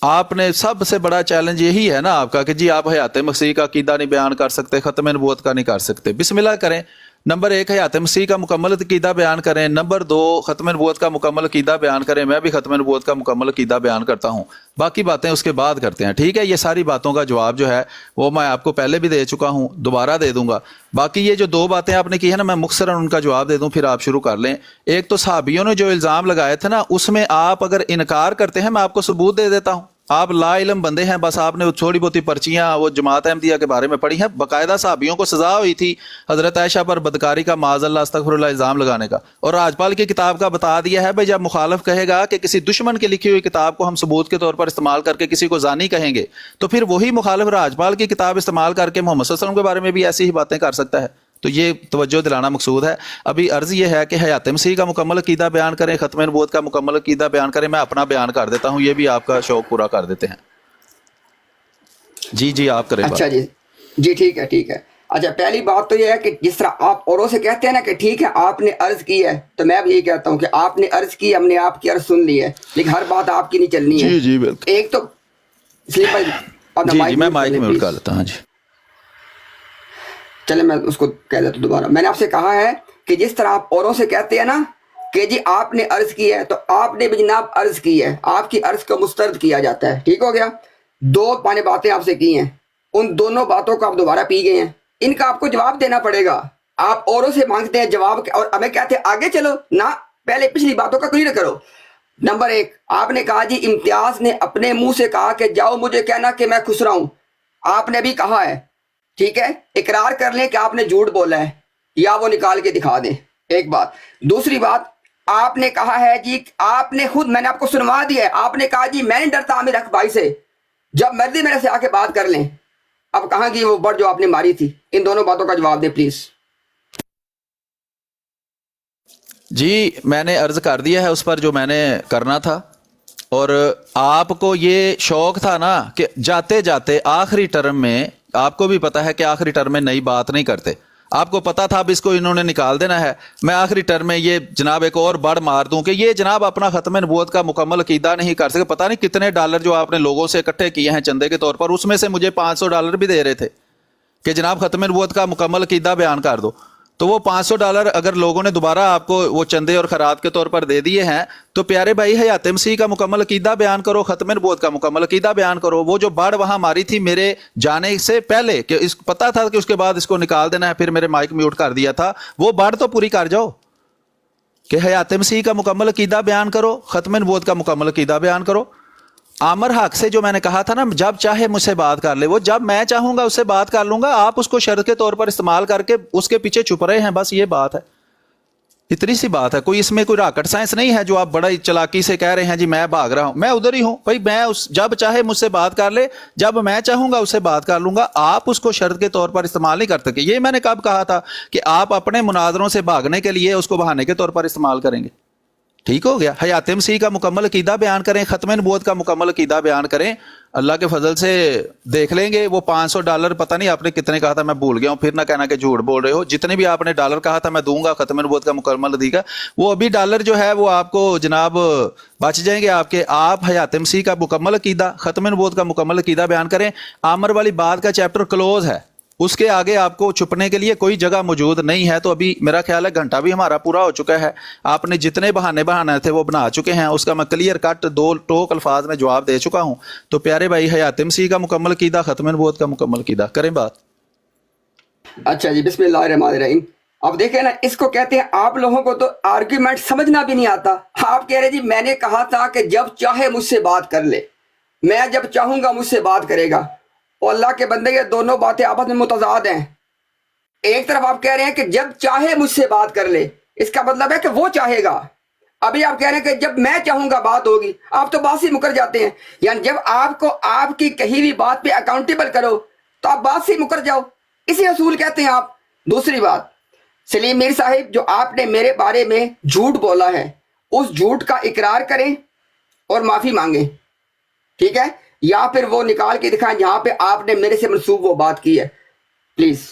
آپ نے سب سے بڑا چیلنج یہی ہے نا آپ کا کہ جی آپ حیات مسیح کا عقیدہ نہیں بیان کر سکتے, ختم نبوت کا نہیں کر سکتے. بسم اللہ کریں. نمبر 1 حیات مسیح کا مکمل عقیدہ بیان کریں. نمبر 2 ختم نبوت کا مکمل عقیدہ بیان کریں. میں بھی ختم نبوت کا مکمل عقیدہ بیان کرتا ہوں, باقی باتیں اس کے بعد کرتے ہیں. ٹھیک ہے, یہ ساری باتوں کا جواب جو ہے وہ میں آپ کو پہلے بھی دے چکا ہوں, دوبارہ دے دوں گا. باقی یہ جو 2 باتیں آپ نے کی ہیں نا, میں مختصراً ان کا جواب دے دوں پھر آپ شروع کر لیں. ایک تو صحابیوں نے جو الزام لگائے تھے نا, اس میں آپ اگر انکار کرتے ہیں میں آپ کو ثبوت دے دیتا ہوں. آپ لا علم بندے ہیں, بس آپ نے وہ تھوڑی بہت پرچیاں وہ جماعت احمدیہ کے بارے میں پڑھی ہیں. باقاعدہ صحابیوں کو سزا ہوئی تھی حضرت عائشہ پر بدکاری کا, معاذ اللہ استغفر اللہ, الزام لگانے کا, اور راجپال کی کتاب کا بتا دیا ہے. بھائی جب مخالف کہے گا کہ کسی دشمن کی لکھی ہوئی کتاب کو ہم ثبوت کے طور پر استعمال کر کے کسی کو زانی کہیں گے, تو پھر وہی مخالف راجپال کی کتاب استعمال کر کے محمد صلی اللہ علیہ وسلم کے بارے میں بھی ایسی ہی باتیں کر سکتا ہے. تو یہ توجہ دلانا مقصود ہے. ابھی عرض یہ ہے کہ حیات مسیح کا مکمل عقیدہ بیان کریں, ختم نبوت کا مکمل عقیدہ بیان کریں. میں اپنا بیان کر دیتا ہوں, یہ بھی آپ کا شوق پورا کر دیتے ہیں. جی آپ کریں. اچھا جی ٹھیک ہے. اچھا, پہلی بات تو یہ ہے کہ جس طرح آپ اوروں سے کہتے ہیں نا کہ ٹھیک ہے آپ نے عرض کی ہے, تو میں بھی یہی کہتا ہوں کہ آپ نے عرض کی, ہم نے آپ کی عرض سن لی ہے, لیکن ہر بات آپ کی نہیں چلنی ہے. جی بالکل. ایک تو جی میں مائک میوٹ کر لیتا ہوں. جی چلے میں اس کو کہہ دیتا ہوں دوبارہ. میں نے آپ سے کہا ہے کہ جس طرح آپ اوروں سے کہتے ہیں نا کہ جی آپ نے عرض کی ہے, تو آپ نے بھی جناب عرض کی ہے, آپ کی عرض کو مسترد کیا جاتا ہے. ٹھیک ہو گیا. دو پانے باتیں آپ سے کی ہیں, ان دونوں باتوں کو آپ دوبارہ پی گئے ہیں, ان کا آپ کو جواب دینا پڑے گا. آپ اوروں سے مانگتے ہیں جواب اور ہمیں کہتے ہیں آگے چلو نہ, پہلے پچھلی باتوں کا کلیئر کرو. نمبر ایک, آپ نے کہا جی امتیاز نے اپنے منہ سے کہا کہ جاؤ مجھے کہنا کہ میں خس رہا ہوں. آپ نے بھی کہا ہے, ٹھیک ہے, اقرار کر لیں کہ آپ نے جھوٹ بولا ہے یا وہ نکال کے دکھا دیں. ایک بات. دوسری بات, آپ نے کہا ہے جی, آپ نے خود, میں نے آپ کو سنوا دیا ہے, آپ نے کہا جی میں نہیں ڈرتا عامر حق بھائی سے, جب مرضی میرے سے آ کے بات کر لیں. اب کہاں کی وہ بڑ جو آپ نے ماری تھی؟ ان دونوں باتوں کا جواب دیں پلیز. جی میں نے عرض کر دیا ہے اس پر جو میں نے کرنا تھا, اور آپ کو یہ شوق تھا نا کہ جاتے جاتے آخری ٹرم میں, آپ کو بھی پتا ہے کہ آخری ٹرم میں نئی بات نہیں کرتے, آپ کو پتا تھا اب اس کو انہوں نے نکال دینا ہے, میں آخری ٹرم میں یہ جناب ایک اور بڑ مار دوں کہ یہ جناب اپنا ختم نبوت کا مکمل عقیدہ نہیں کر سکے. پتہ نہیں کتنے ڈالر جو آپ نے لوگوں سے اکٹھے کیے ہیں چندے کے طور پر, اس میں سے مجھے $500 بھی دے رہے تھے کہ جناب ختم نبوت کا مکمل عقیدہ بیان کر دو. تو وہ $500 اگر لوگوں نے دوبارہ آپ کو وہ چندے اور خیرات کے طور پر دے دیے ہیں, تو پیارے بھائی حیات مسیح کا مکمل عقیدہ بیان کرو, ختم نبوت کا مکمل عقیدہ بیان کرو. وہ جو بڑ وہاں ماری تھی میرے جانے سے پہلے کہ اس پتا تھا کہ اس کے بعد اس کو نکال دینا ہے, پھر میرے مائک میوٹ کر دیا تھا, وہ بڑ تو پوری کر جاؤ کہ حیات مسیح کا مکمل عقیدہ بیان کرو, ختم نبوت کا مکمل عقیدہ بیان کرو. عامر حق سے جو میں نے کہا تھا نا, جب چاہے مجھ سے بات کر لے, وہ جب میں چاہوں گا اس سے بات کر لوں گا. آپ اس کو شرط کے طور پر استعمال کر کے اس کے پیچھے چھپ رہے ہیں, بس یہ بات ہے, اتنی سی بات ہے. کوئی اس میں کوئی راکٹ سائنس نہیں ہے جو آپ بڑا چلاکی سے کہہ رہے ہیں جی میں بھاگ رہا ہوں, میں ادھر ہی ہوں بھائی. میں جب چاہے مجھ سے بات کر لے, جب میں چاہوں گا اس سے بات کر لوں گا. آپ اس کو شرط کے طور پر استعمال نہیں کر سکتے. یہ میں نے کب کہا تھا کہ آپ اپنے مناظروں سے بھاگنے کے لیے اس کو بہانے کے طور پر استعمال کریں گے. ٹھیک ہو گیا. حیات مسیح کا مکمل عقیدہ بیان کریں, ختم نبوت کا مکمل عقیدہ بیان کریں. اللہ کے فضل سے دیکھ لیں گے. وہ $500 پتہ نہیں آپ نے کتنے کہا تھا, میں بھول گیا ہوں, پھر نہ کہنا کہ جھوٹ بول رہے ہو. جتنے بھی آپ نے ڈالر کہا تھا میں دوں گا ختم نبوت کا مکمل عقیدہ, وہ ابھی ڈالر جو ہے وہ آپ کو جناب بچ جائیں گے آپ کے. آپ حیات مسیح کا مکمل عقیدہ, ختم نبوت کا مکمل عقیدہ بیان کریں. عامر والی بات کا چیپٹر کلوز ہے, اس کے آگے آپ کو چھپنے کے لیے کوئی جگہ موجود نہیں ہے. تو ابھی میرا خیال ہے گھنٹہ بھی ہمارا پورا ہو چکا ہے. آپ نے جتنے بہانے تھے وہ بنا چکے ہیں, اس کا میں کلیئر کٹ 2 ٹوک الفاظ میں جواب دے چکا ہوں. تو پیارے بھائی حیات مسیح کا مکمل عقیدہ, ختم نبوت کا مکمل عقیدہ کریں بات. اچھا جی, بسم اللہ الرحمن الرحیم. اب دیکھیں نا, اس کو کہتے ہیں آپ لوگوں کو تو آرگیومنٹ سمجھنا بھی نہیں آتا. آپ کہہ رہے جی میں نے کہا تھا کہ جب چاہے مجھ سے بات کر لے, میں جب چاہوں گا مجھ سے بات کرے گا. اور اللہ کے بندے یہ دونوں باتیں آپس میں متضاد ہیں. ایک طرف آپ کہہ رہے ہیں کہ جب چاہے مجھ سے بات کر لے, اس کا مطلب ہے کہ وہ چاہے گا. ابھی آپ کہہ رہے ہیں کہ جب میں چاہوں گا بات ہوگی. آپ تو بات سے مکر جاتے ہیں. یعنی جب آپ کو آپ کی کہی ہوئی بات پہ اکاؤنٹیبل کرو تو آپ بات سے مکر جاؤ, اسی اصول کہتے ہیں آپ. دوسری بات, سلیم میر صاحب جو آپ نے میرے بارے میں جھوٹ بولا ہے, اس جھوٹ کا اقرار کریں اور معافی مانگیں. ٹھیک ہے, یا پھر وہ نکال کے دکھائیں جہاں پہ آپ نے میرے سے منسوب وہ بات کی ہے, پلیز.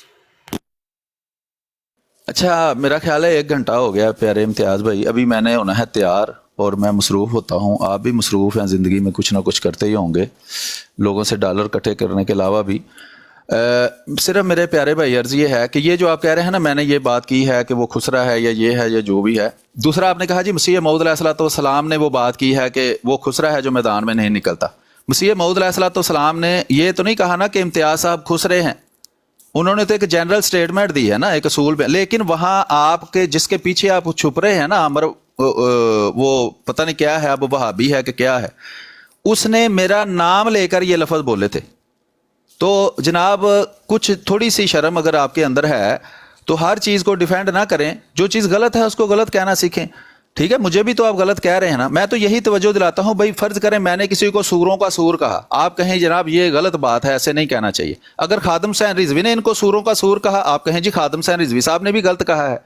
اچھا میرا خیال ہے 1 گھنٹہ ہو گیا پیارے امتیاز بھائی. ابھی میں نے ہونا ہے تیار, اور میں مصروف ہوتا ہوں, آپ بھی مصروف ہیں, زندگی میں کچھ نہ کچھ کرتے ہی ہوں گے, لوگوں سے ڈالر اکٹھے کرنے کے علاوہ بھی. صرف میرے پیارے بھائی عرض یہ ہے کہ یہ جو آپ کہہ رہے ہیں نا, میں نے یہ بات کی ہے کہ وہ خسرا ہے یا یہ ہے یا جو بھی ہے. دوسرا آپ نے کہا جی مسیح موعود علیہ الصلوۃ والسلام نے وہ بات کی ہے کہ وہ خسرا ہے جو میدان میں نہیں نکلتا. مسیح موعود علیہ الصلوۃ والسلام نے یہ تو نہیں کہا نا کہ امتیاز صاحب خسرے ہیں. انہوں نے تو ایک جنرل سٹیٹمنٹ دی ہے نا, ایک اصول پہ. لیکن وہاں آپ کے جس کے پیچھے آپ چھپ رہے ہیں نا, عمر وہ پتہ نہیں کیا ہے, اب وہابی ہے کہ کیا ہے, اس نے میرا نام لے کر یہ لفظ بولے تھے. تو جناب کچھ تھوڑی سی شرم اگر آپ کے اندر ہے تو ہر چیز کو ڈیفینڈ نہ کریں, جو چیز غلط ہے اس کو غلط کہنا سیکھیں. ٹھیک ہے, مجھے بھی تو آپ غلط کہہ رہے ہیں نا, میں تو یہی توجہ دلاتا ہوں بھائی فرض کریں میں نے کسی کو سوروں کا سور کہا, آپ کہیں جناب یہ غلط بات ہے, ایسے نہیں کہنا چاہیے. اگر خادم حسین رضوی نے ان کو سوروں کا سور کہا, آپ کہیں جی خادم حسین رضوی صاحب نے بھی غلط کہا ہے.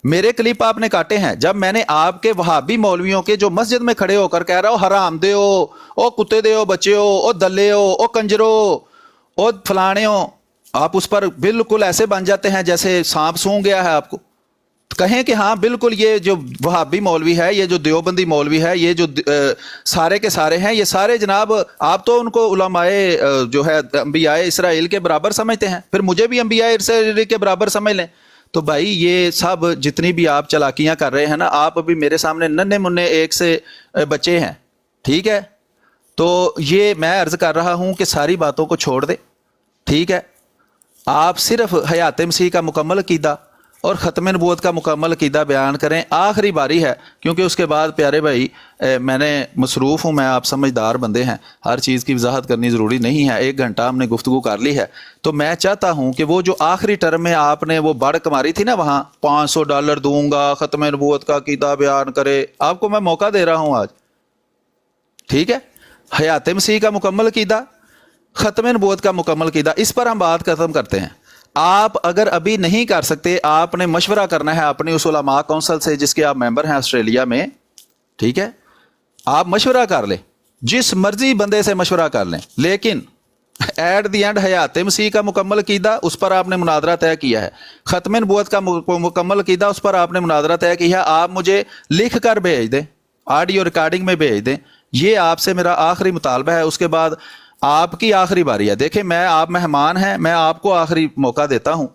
میرے کلپ آپ نے کاٹے ہیں جب میں نے آپ کے وہابی مولویوں کے جو مسجد میں کھڑے ہو کر کہہ رہا ہو حرام دے ہو, او کتے دے ہو, بچے ہو, او دلے ہو, او کنجرو, او فلانے ہو, آپ اس پر بالکل ایسے بن جاتے ہیں جیسے سانپ سونگ گیا ہے آپ کو. کہیں کہ ہاں بالکل یہ جو وہابی مولوی ہے, یہ جو دیوبندی مولوی ہے, یہ جو سارے کے سارے ہیں, یہ سارے جناب آپ تو ان کو علماء جو ہے انبیاء اسرائیل کے برابر سمجھتے ہیں, پھر مجھے بھی انبیاء اسرائیل کے برابر سمجھ لیں. تو بھائی یہ سب جتنی بھی آپ چلاکیاں کر رہے ہیں نا, آپ ابھی میرے سامنے ننھے منھے ایک سے بچے ہیں. ٹھیک ہے, تو یہ میں عرض کر رہا ہوں کہ ساری باتوں کو چھوڑ دیں. ٹھیک ہے, آپ صرف حیات مسیح کا مکمل عقیدہ اور ختم نبوت کا مکمل عقیدہ بیان کریں. آخری باری ہے, کیونکہ اس کے بعد پیارے بھائی میں نے مصروف ہوں, میں آپ سمجھدار بندے ہیں, ہر چیز کی وضاحت کرنی ضروری نہیں ہے. 1 گھنٹہ ہم نے گفتگو کر لی ہے, تو میں چاہتا ہوں کہ وہ جو آخری ٹرم میں آپ نے وہ بڑھ کماری تھی نا, وہاں $500 دوں گا ختم نبوت کا عقیدہ بیان کرے, آپ کو میں موقع دے رہا ہوں آج. ٹھیک ہے, حیات مسیح کا مکمل عقیدہ, ختم نبوت کا مکمل عقیدہ, اس پر ہم بات ختم کرتے ہیں. آپ اگر ابھی نہیں کر سکتے, آپ نے مشورہ کرنا ہے اپنی اس علماء کونسل سے جس کے آپ ممبر ہیں آسٹریلیا میں. ٹھیک ہے, آپ مشورہ کر لیں, جس مرضی بندے سے مشورہ کر لیں, لیکن ایٹ دی اینڈ حیات مسیح کا مکمل عقیدہ اس پر آپ نے مناظرہ طے کیا ہے, ختم نبوت کا مکمل عقیدہ اس پر آپ نے مناظرہ طے کیا ہے. آپ مجھے لکھ کر بھیج دیں, آڈیو ریکارڈنگ میں بھیج دیں. یہ آپ سے میرا آخری مطالبہ ہے. اس کے بعد آپ کی آخری باری ہے. دیکھیں میں آپ مہمان ہیں, میں آپ کو آخری موقع دیتا ہوں,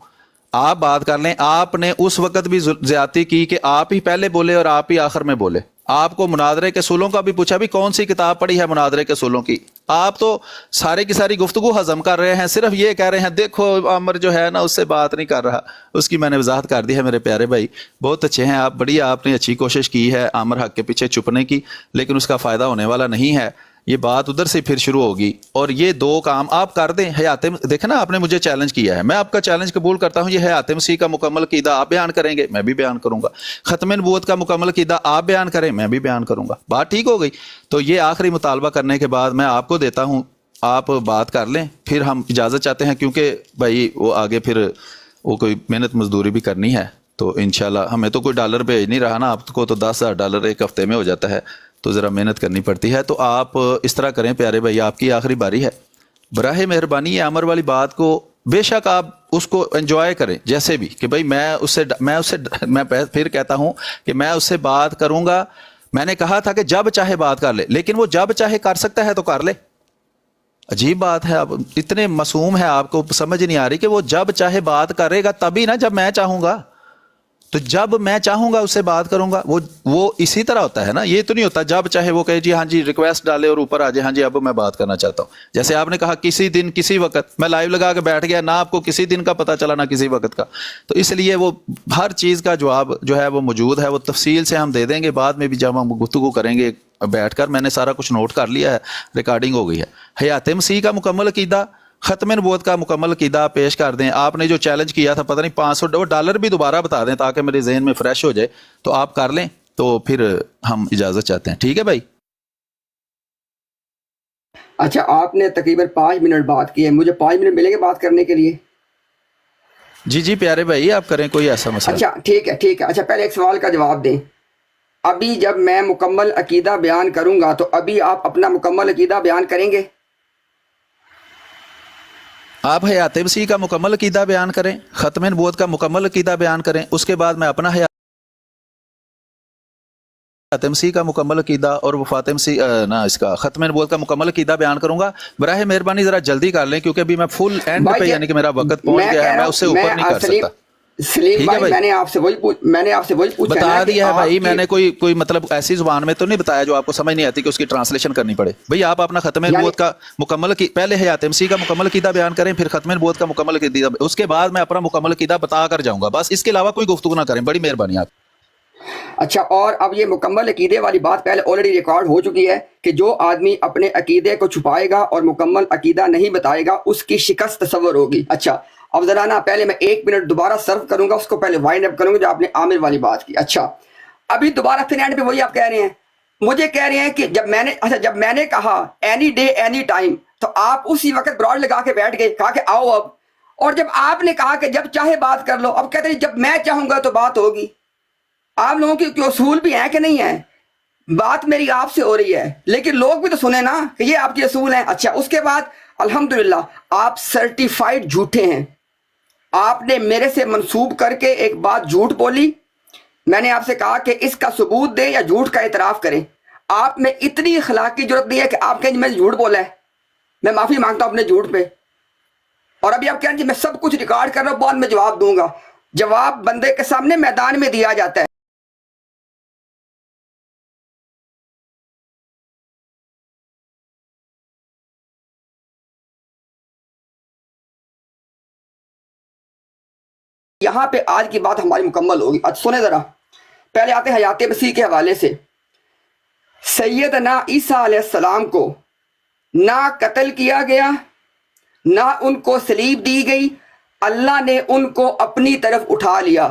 آپ بات کر لیں. آپ نے اس وقت بھی زیادتی کی کہ آپ ہی پہلے بولے اور آپ ہی آخر میں بولے. آپ کو مناظرے کے اصولوں کا بھی پوچھا, بھی کون سی کتاب پڑھی ہے مناظرے کے اصولوں کی. آپ تو سارے کی ساری گفتگو ہضم کر رہے ہیں, صرف یہ کہہ رہے ہیں دیکھو عمر جو ہے نا اس سے بات نہیں کر رہا. اس کی میں نے وضاحت کر دی ہے. میرے پیارے بھائی بہت اچھے ہیں آپ, بڑی آپ نے اچھی کوشش کی ہے عامر حق کے پیچھے چھپنے کی, لیکن اس کا فائدہ ہونے والا نہیں ہے. یہ بات ادھر سے پھر شروع ہوگی, اور یہ 2 کام آپ کر دیں. حیات دیکھیں نا, آپ نے مجھے چیلنج کیا ہے, میں آپ کا چیلنج قبول کرتا ہوں. یہ حیات مسیح کا مکمل عقیدہ آپ بیان کریں گے, میں بھی بیان کروں گا. ختم نبوت کا مکمل عقیدہ آپ بیان کریں, میں بھی بیان کروں گا. بات ٹھیک ہو گئی. تو یہ آخری مطالبہ کرنے کے بعد میں آپ کو دیتا ہوں, آپ بات کر لیں, پھر ہم اجازت چاہتے ہیں, کیونکہ بھائی وہ آگے پھر وہ کوئی محنت مزدوری بھی کرنی ہے. تو انشاءاللہ ہمیں تو کوئی ڈالر بھیج نہیں رہا نا, آپ کو تو $10,000 ایک ہفتے میں ہو جاتا ہے, تو ذرا محنت کرنی پڑتی ہے. تو آپ اس طرح کریں پیارے بھائی, آپ کی آخری باری ہے. براہ مہربانی یہ عمر والی بات کو بے شک آپ اس کو انجوائے کریں جیسے بھی, کہ بھائی میں پھر کہتا ہوں کہ میں اس سے بات کروں گا. میں نے کہا تھا کہ جب چاہے بات کر لے, لیکن وہ جب چاہے کر سکتا ہے تو کر لے. عجیب بات ہے, اب اتنے معصوم ہے, آپ کو سمجھ نہیں آ رہی کہ وہ جب چاہے بات کرے گا تبھی نا, جب میں چاہوں گا. تو جب میں چاہوں گا اس سے بات کروں گا. وہ اسی طرح ہوتا ہے نا, یہ تو نہیں ہوتا جب چاہے وہ کہے جی ہاں جی ریکویسٹ ڈالے اور اوپر آ جائے ہاں جی اب میں بات کرنا چاہتا ہوں. جیسے آپ نے کہا کسی دن کسی وقت میں لائیو لگا کے بیٹھ گیا, نہ آپ کو کسی دن کا پتہ چلا نہ کسی وقت کا. تو اس لیے وہ ہر چیز کا جواب جو ہے وہ موجود ہے, وہ تفصیل سے ہم دے دیں گے بعد میں بھی جب ہم گفتگو کریں گے بیٹھ کر. میں نے سارا کچھ نوٹ کر لیا ہے, ریکارڈنگ ہو گئی ہے. حیات مسیح کا مکمل عقیدہ, ختم نبوت کا مکمل عقیدہ پیش کر دیں. آپ نے جو چیلنج کیا تھا پتہ نہیں $500 بھی دوبارہ بتا دیں تاکہ میرے ذہن میں فریش ہو جائے, تو آپ کر لیں. تو پھر ہم اجازت چاہتے ہیں. ٹھیک ہے بھائی. اچھا, آپ نے تقریباً 5 منٹ بات کی ہے, مجھے 5 منٹ ملیں گے بات کرنے کے لیے؟ جی پیارے بھائی آپ کریں, کوئی ایسا مسئلہ. اچھا ٹھیک ہے. اچھا پہلے ایک سوال کا جواب دیں. ابھی جب میں مکمل عقیدہ بیان کروں گا تو ابھی آپ اپنا مکمل عقیدہ بیان کریں گے؟ آپ حیات مسیح کا مکمل عقیدہ بیان کریں, ختم نبوت کا مکمل عقیدہ بیان کریں, اس کے بعد میں اپنا حیات مسیح کا مکمل عقیدہ اور وفات مسیح اس کا ختم نبوت کا مکمل عقیدہ بیان کروں گا. براہ مہربانی ذرا جلدی کر لیں, کیونکہ ابھی میں فل اینڈ پہ یعنی کہ میرا وقت پہنچ گیا ہے, میں اس سے اوپر نہیں کر سکتا. سلیم بھائی میں نے آپ سے وہی پوچھا بتا دیا ہے بھائی, میں نے کوئی مطلب ایسی زبان میں تو نہیں بتایا جو آپ کو سمجھ نہیں آتی کہ اس کی ٹرانسلیشن کرنی پڑے. بھئی آپ اپنا ختم نبوت کا مکمل پہلے حیات مسیح کا مکمل عقیدہ بیان کریں, پھر ختم نبوت کا مکمل عقیدہ, اس کے بعد میں اپنا مکمل عقیدہ بتا کر جاؤں گا. بس اس کے علاوہ کوئی گفتگو نہ کریں, بڑی مہربانی آپ. اچھا، اور اب یہ مکمل عقیدے والی بات پہلے آلریڈی ریکارڈ ہو چکی ہے کہ جو آدمی اپنے عقیدے کو چھپائے گا اور مکمل عقیدہ نہیں بتائے گا اس کی شکست تصور ہوگی. اچھا اب ذرا نا پہلے میں 1 منٹ دوبارہ سرو کروں گا، اس کو پہلے وائنڈ اپ کروں گا جو آپ نے عامر والی بات کی. اچھا ابھی دوبارہ پھر اینڈ پہ وہی آپ کہہ رہے ہیں، مجھے کہہ رہے ہیں کہ جب میں نے کہا اینی ڈے اینی ٹائم تو آپ اسی وقت براڈ لگا کے بیٹھ گئے، کہا کہ آؤ اب. اور جب آپ نے کہا کہ جب چاہے بات کر لو، اب کہتے ہیں جب میں چاہوں گا تو بات ہوگی. آپ لوگوں کے اصول بھی ہیں کہ نہیں ہیں؟ بات میری آپ سے ہو رہی ہے لیکن لوگ بھی تو سنیں نا کہ یہ آپ کے اصول ہیں. اچھا اس کے بعد الحمدللہ آپ سرٹیفائیڈ جھوٹے ہیں. آپ نے میرے سے منسوب کر کے ایک بات جھوٹ بولی، میں نے آپ سے کہا کہ اس کا ثبوت دیں یا جھوٹ کا اعتراف کریں. آپ میں اتنی اخلاق کی ضرورت نہیں ہے کہ آپ کہیں میں جھوٹ بولا ہے. میں معافی مانگتا ہوں اپنے جھوٹ پہ. اور ابھی آپ کہیں جی میں سب کچھ ریکارڈ کر رہا ہوں، بعد میں جواب دوں گا. جواب بندے کے سامنے میدان میں دیا جاتا ہے. یہاں پہ آج کی بات ہماری مکمل ہوگی. اچھا سنیں ذرا، پہلے آتے ہیں حیات مسیح کے حوالے سے. سیدنا عیسیٰ علیہ السلام کو نہ قتل کیا گیا، نہ ان کو صلیب دی گئی، اللہ نے ان کو اپنی طرف اٹھا لیا.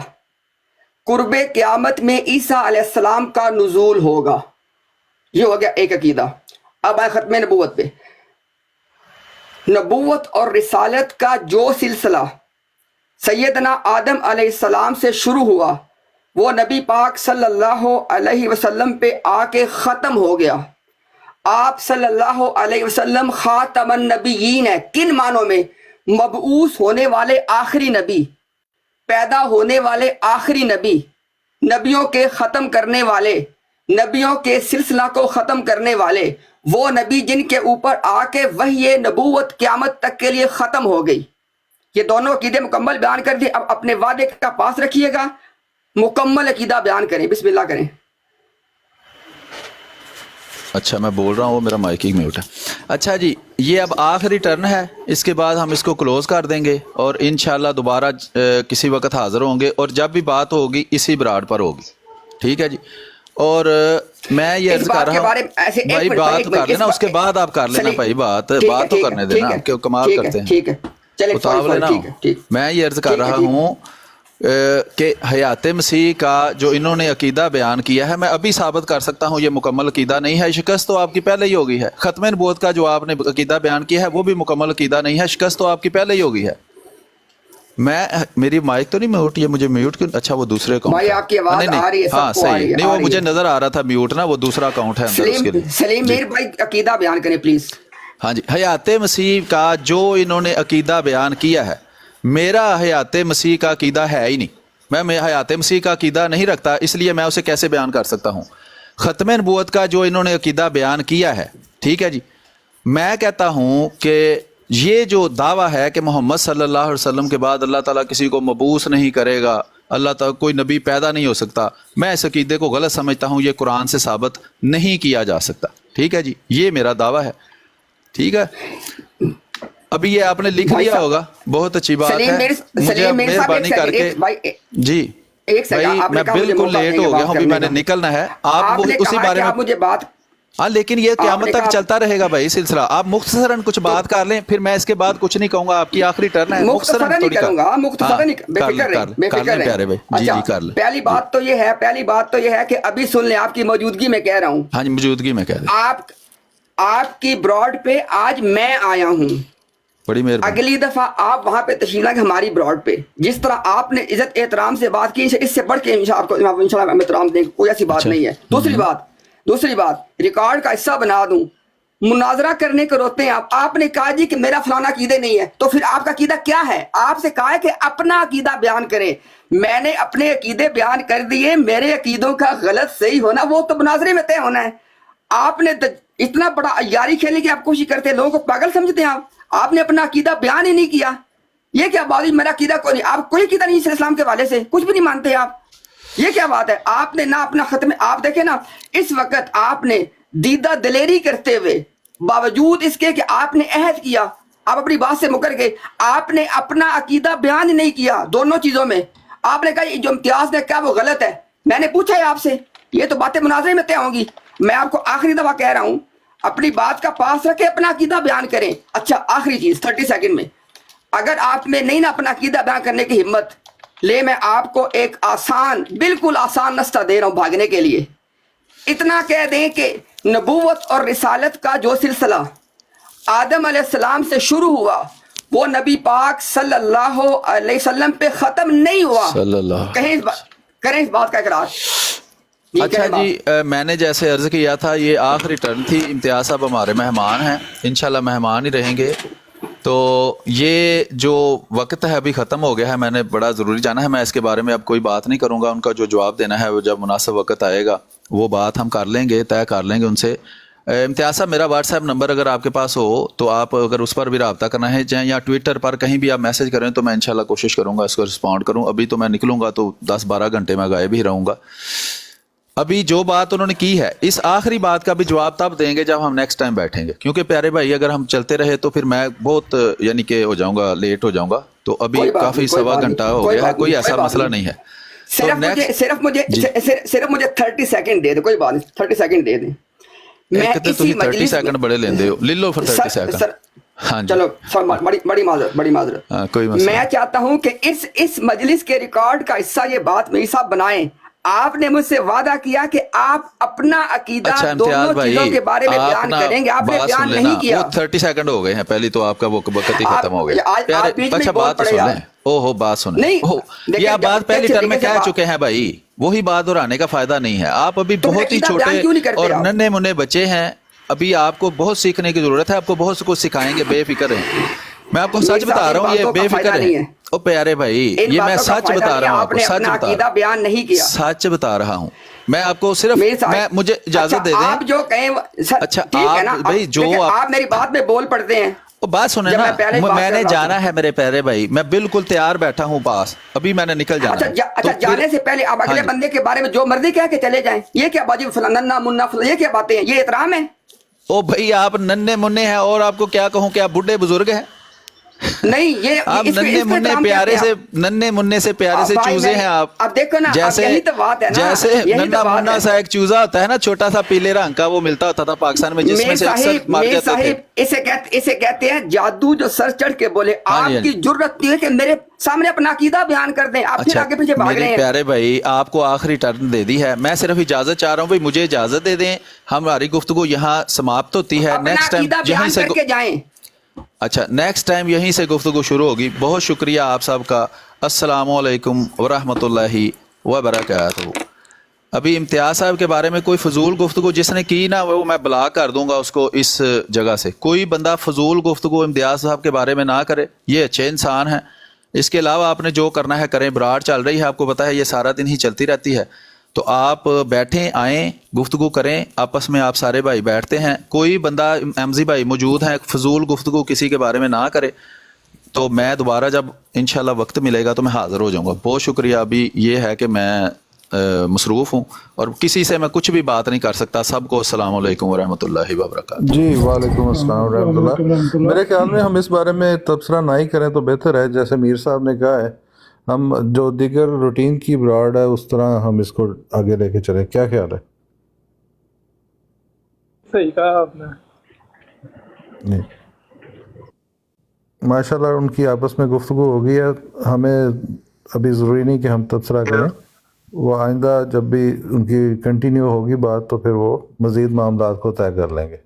قرب قیامت میں عیسیٰ علیہ السلام کا نزول ہوگا. یہ ہو گیا ایک عقیدہ. اب آئے ختم نبوت پہ. نبوت اور رسالت کا جو سلسلہ سیدنا آدم علیہ السلام سے شروع ہوا وہ نبی پاک صلی اللہ علیہ وسلم پہ آ کے ختم ہو گیا. آپ صلی اللہ علیہ وسلم خاتم النبیین ہیں. کن معنوں میں؟ مبعوث ہونے والے آخری نبی، پیدا ہونے والے آخری نبی، نبیوں کے ختم کرنے والے، نبیوں کے سلسلہ کو ختم کرنے والے، وہ نبی جن کے اوپر آ کے وحی نبوت قیامت تک کے لیے ختم ہو گئی. یہ دونوں عقیدے مکمل بیان کر دیے. اب اپنے وعدے کا پاس رکھیے گا، مکمل عقیدہ بیان کریں. بسم اللہ کریں. اچھا میں بول رہا ہوں وہ میرا مائک ہی میوٹ ہے. اچھا جی یہ اب آخری ٹرن ہے، اس کے بعد ہم اس کو کلوز کر دیں گے اور انشاءاللہ دوبارہ کسی وقت حاضر ہوں گے اور جب بھی بات ہوگی اسی براڈ پر ہوگی. ٹھیک ہے جی. اور میں یہ عرض کر رہا ہوں بھائی بات کر لینا، اس کے بعد آپ کر لینا بھائی، بات تو کرنے دینا، کہ کمال کرتے ہیں اتاو لینا. میں یہ عرض کر رہا ہوں کہ حیات مسیح کا جو انہوں نے عقیدہ بیان کیا ہے میں ابھی ثابت کر سکتا ہوں یہ مکمل عقیدہ نہیں ہے. شکست تو آپ کی پہلے ہی ہو گئی ہے. ختم نبوت کا جو آپ نے عقیدہ بیان کیا ہے وہ بھی مکمل عقیدہ نہیں ہے. شکست تو آپ کی پہلے ہی ہو گئی ہے. میری مائک تو نہیں میوٹ، یہ مجھے میوٹ کیوں؟ اچھا وہ دوسرے اکاؤنٹ ہے. ہاں صحیح نہیں، وہ مجھے نظر آ رہا تھا میوٹ نا، وہ دوسرا اکاؤنٹ ہے اندر اس کے لیے. سلیم میر بھائی عقیدہ بیان کریں پلیز. ہاں جی. حیات مسیح کا جو انہوں نے عقیدہ بیان کیا ہے، میرا حیات مسیح کا عقیدہ ہے ہی نہیں. میں حیات مسیح کا عقیدہ نہیں رکھتا، اس لیے میں اسے کیسے بیان کر سکتا ہوں. ختم نبوت کا جو انہوں نے عقیدہ بیان کیا ہے، ٹھیک ہے جی، میں کہتا ہوں کہ یہ جو دعویٰ ہے کہ محمد صلی اللہ علیہ وسلم کے بعد اللہ تعالیٰ کسی کو مبعوث نہیں کرے گا، اللہ تعالیٰ کوئی نبی پیدا نہیں ہو سکتا، میں اس عقیدے کو غلط سمجھتا ہوں. یہ قرآن سے ثابت نہیں کیا جا سکتا. ٹھیک ہے جی، یہ میرا دعویٰ ہے. ٹھیک ہے. ابھی یہ آپ نے لکھ لیا ہوگا، بہت اچھی بات ہے. مجھے مہربانی کر کے جی بھائی میں بالکل لیٹ ہو گیا ہوں، ابھی میں نے نکلنا ہے. آپ اسی بارے میں مجھے بات، ہاں لیکن یہ قیامت تک چلتا رہے گا بھائی سلسلہ. آپ مختصراً کچھ بات کر لیں، پھر میں اس کے بعد کچھ نہیں کہوں گا. آپ کی آخری ٹرن ہے. مختصراً نہیں کروں گا، مختصراً بے فکر رہیں. جی کر لیں. پہلی بات تو یہ ہے کہ ابھی سن لیں، آپ کی موجودگی میں کہہ رہا ہوں. ہاں جی موجودگی میں کہہ رہے. آپ کی براڈ پہ آج میں آیا ہوں. بڑی مہربانی. اگلی دفعہ آپ وہاں پہ تشریف لائیں ہماری براڈ پہ. جس طرح آپ نے عزت احترام سے بات کی، اس سے بڑھ کے انشاءاللہ احترام دیں گے. کوئی ایسی بات نہیں ہے. دوسری بات ریکارڈ کا حصہ بنا دوں. مناظرہ کرنے کو روتے ہیں آپ نے کہا جی کہ میرا فلانا عقیدہ نہیں ہے، تو پھر آپ کا عقیدہ کیا ہے؟ آپ سے کہا ہے کہ اپنا عقیدہ بیان کریں. میں نے اپنے عقیدے بیان کر دیے. میرے عقیدوں کا غلط صحیح ہونا وہ تو مناظرے میں طے ہونا ہے. آپ نے اتنا بڑا عیاری کھیلنے کی آپ کوشش کرتے ہیں، لوگوں کو پاگل سمجھتے ہیں. آپ نے اپنا عقیدہ بیان ہی نہیں کیا. یہ کیا بات ہے؟ میرا عقیدہ کوئی نہیں، آپ کوئی عقیدہ نہیں اسلام کے حوالے سے، کچھ بھی نہیں مانتے آپ. یہ کیا بات ہے؟ آپ نے نہ اپنا ختم، آپ دیکھیں نا اس وقت آپ نے دیدہ دلیری کرتے ہوئے باوجود اس کے کہ آپ نے عہد کیا، آپ اپنی بات سے مکر گئے. آپ نے اپنا عقیدہ بیان نہیں کیا دونوں چیزوں میں. آپ نے کہا جو امتیاز نے کہا وہ غلط ہے. میں نے پوچھا ہے آپ سے, یہ تو باتیں مناظرے میں طے ہوں گی. میں آپ کو آخری دفعہ کہہ رہا ہوں, اپنی بات کا پاس رکھے, اپنا عقیدہ بیان کریں. اچھا آخری چیز 30 سیکنڈ میں, اگر آپ میں نہیں نا اپنا عقیدہ بیان کرنے کی ہمت, لے میں آپ کو ایک آسان, بالکل آسان نسخہ دے رہا ہوں بھاگنے کے لیے. اتنا کہہ دیں کہ نبوت اور رسالت کا جو سلسلہ آدم علیہ السلام سے شروع ہوا وہ نبی پاک صلی اللہ علیہ وسلم پہ ختم نہیں ہوا. صلی اللہ. کریں اس بات کا اقرار. اچھا جی, میں نے جیسے عرض کیا تھا یہ آخری ٹرن تھی. امتیاز صاحب ہمارے مہمان ہیں, انشاءاللہ مہمان ہی رہیں گے. تو یہ جو وقت ہے ابھی ختم ہو گیا ہے, میں نے بڑا ضروری جانا ہے. میں اس کے بارے میں اب کوئی بات نہیں کروں گا. ان کا جو جواب دینا ہے وہ جب مناسب وقت آئے گا وہ بات ہم کر لیں گے, طے کر لیں گے ان سے. امتیاز صاحب میرا واٹس ایپ نمبر اگر آپ کے پاس ہو تو آپ اگر اس پر بھی رابطہ کرنا ہے چاہے یا ٹویٹر پر کہیں بھی آپ میسج کریں تو میں انشاءاللہ کوشش کروں گا اس کو رسپونڈ کروں. ابھی تو میں نکلوں گا تو 10-12 گھنٹے میں غائب ہی رہوں گا. ابھی جو بات انہوں نے کی ہے اس آخری بات کا بھی جواب تب دیں گے جب ہم نیکسٹ ٹائم بیٹھیں گے, کیونکہ پیارے بھائی اگر ہم چلتے رہے تو پھر میں بہت یعنی کہ ہو جاؤں گا, لیٹ ہو جاؤں گا. تو ابھی کافی سوا گھنٹہ ہو گیا ہے, کوئی ایسا مسئلہ نہیں ہے. صرف مجھے 30 سیکنڈ دے دیں, کوئی بات نہیں, 30 سیکنڈ دے دیں. میں اسی 30 سیکنڈ بڑے لیندے ہو, لے لو پھر 30 سیکنڈ. ہاں جی چلو بڑی معذرت. کوئی مسئلہ. میں چاہتا ہوں کہ اس مجلس کے ریکارڈ کا حصہ یہ بات میری صاحب بنائیں. آپ نے مجھ سے وعدہ کیا کہ آپ اپنا عقیدہ دونوں چیزوں کے بارے میں بیان کریں گے, آپ نے بیان نہیں کیا. 30 سیکنڈ ہو گئے ہیں, پہلی تو آپ کا وہ وقت ہی ختم ہو گیا. اچھا بات تو سن لیں. اوہو بات سنیں. یہ آپ بات پہلی ٹرم میں کہہ چکے ہیں بھائی, وہی بات دہرانے کا فائدہ نہیں ہے. آپ ابھی بہت ہی چھوٹے اور ننھے منھے بچے ہیں, ابھی آپ کو بہت سیکھنے کی ضرورت ہے. آپ کو بہت کچھ سکھائیں گے, بے فکر ہیں. میں آپ کو سچ بتا رہا ہوں, یہ بے فکر ہے. او پیارے بھائی, یہ میں سچ بتا رہا ہوں, آپ کو سچ بیان نہیں کیا, سچ بتا رہا ہوں میں آپ کو. صرف مجھے اجازت دے دیں. آپ جو کہیں اچھا آپ بھائی جو آپ میری بات میں بول پڑتے ہیں. بات سنیں نا, میں نے جانا ہے میرے پیارے بھائی, میں بالکل تیار بیٹھا ہوں پاس, ابھی میں نے نکل جانا ہے. اچھا جانے سے پہلے آپ اگلے بندے کے بارے میں جو مرضی کہہ کے چلے جائیں, یہ کیا باجی فلانا منا فلانا, یہ کیا باتیں ہیں, یہ احترام ہے؟ او بھائی آپ ننھے منھے ہیں, اور آپ کو کیا کہوں کہ آپ بڈھے بزرگ ہیں. نہیں, یہ آپ ننھے منھے پیارے سے, ننھے منھے سے پیارے سے چوزے ہیں آپ. اب دیکھو نا, جیسے ننھا منھا سا ایک چوزا ہوتا ہے نا, چھوٹا سا پیلے رنگ کا, وہ ملتا ہوتا تھا پاکستان میں, جس میں سے اکثر مار جاتے تھے. اسے کہتے ہیں جادو جو سر چڑھ کے بولے. آپ کی جرت نہیں ہے کہ میرے سامنے اپنا عقیدہ بیان کر دیں, آپ پھر آگے پیچھے بھاگ رہے ہیں. پیارے بھائی آپ کو آخری ٹرن دے دی ہے, میں صرف اجازت چاہ رہا ہوں بھائی, مجھے اجازت دے دیں. ہماری گفتگو یہاں سماپت ہوتی ہے. نیکسٹ ٹائم یہیں سے جائیں. اچھا نیکسٹ ٹائم یہیں سے گفتگو شروع ہوگی. بہت شکریہ آپ سب کا. السلام علیکم ورحمۃ اللہ وبرکاتہ. ابھی امتیاز صاحب کے بارے میں کوئی فضول گفتگو جس نے کی نا, وہ میں بلاک کر دوں گا اس کو اس جگہ سے. کوئی بندہ فضول گفتگو امتیاز صاحب کے بارے میں نہ کرے, یہ اچھے انسان ہیں. اس کے علاوہ آپ نے جو کرنا ہے کریں. براڈ چل رہی ہے, آپ کو پتہ ہے یہ سارا دن ہی چلتی رہتی ہے. تو آپ بیٹھیں, آئیں, گفتگو کریں آپس میں. آپ سارے بھائی بیٹھتے ہیں, کوئی بندہ احمدی بھائی موجود ہیں, فضول گفتگو کسی کے بارے میں نہ کرے. تو میں دوبارہ جب انشاءاللہ وقت ملے گا تو میں حاضر ہو جاؤں گا. بہت شکریہ. ابھی یہ ہے کہ میں مصروف ہوں اور کسی سے میں کچھ بھی بات نہیں کر سکتا. سب کو السلام علیکم ورحمۃ اللہ وبرکاتہ. جی وعلیکم السلام ورحمۃ اللہ. میرے خیال میں ہم اس بارے میں تبصرہ نہ ہی کریں تو بہتر ہے. جیسے میر صاحب نے کہا ہے, ہم جو دیگر روٹین کی براڈ ہے اس طرح ہم اس کو آگے لے کے چلیں. کیا خیال ہے؟ صحیح کہا آپ نے. ماشاء اللہ ان کی آپس میں گفتگو ہو گئی ہے. ہمیں ابھی ضروری نہیں کہ ہم تبصرہ کریں. وہ آئندہ جب بھی ان کی کنٹینیو ہوگی بات تو پھر وہ مزید معاملات کو طے کر لیں گے.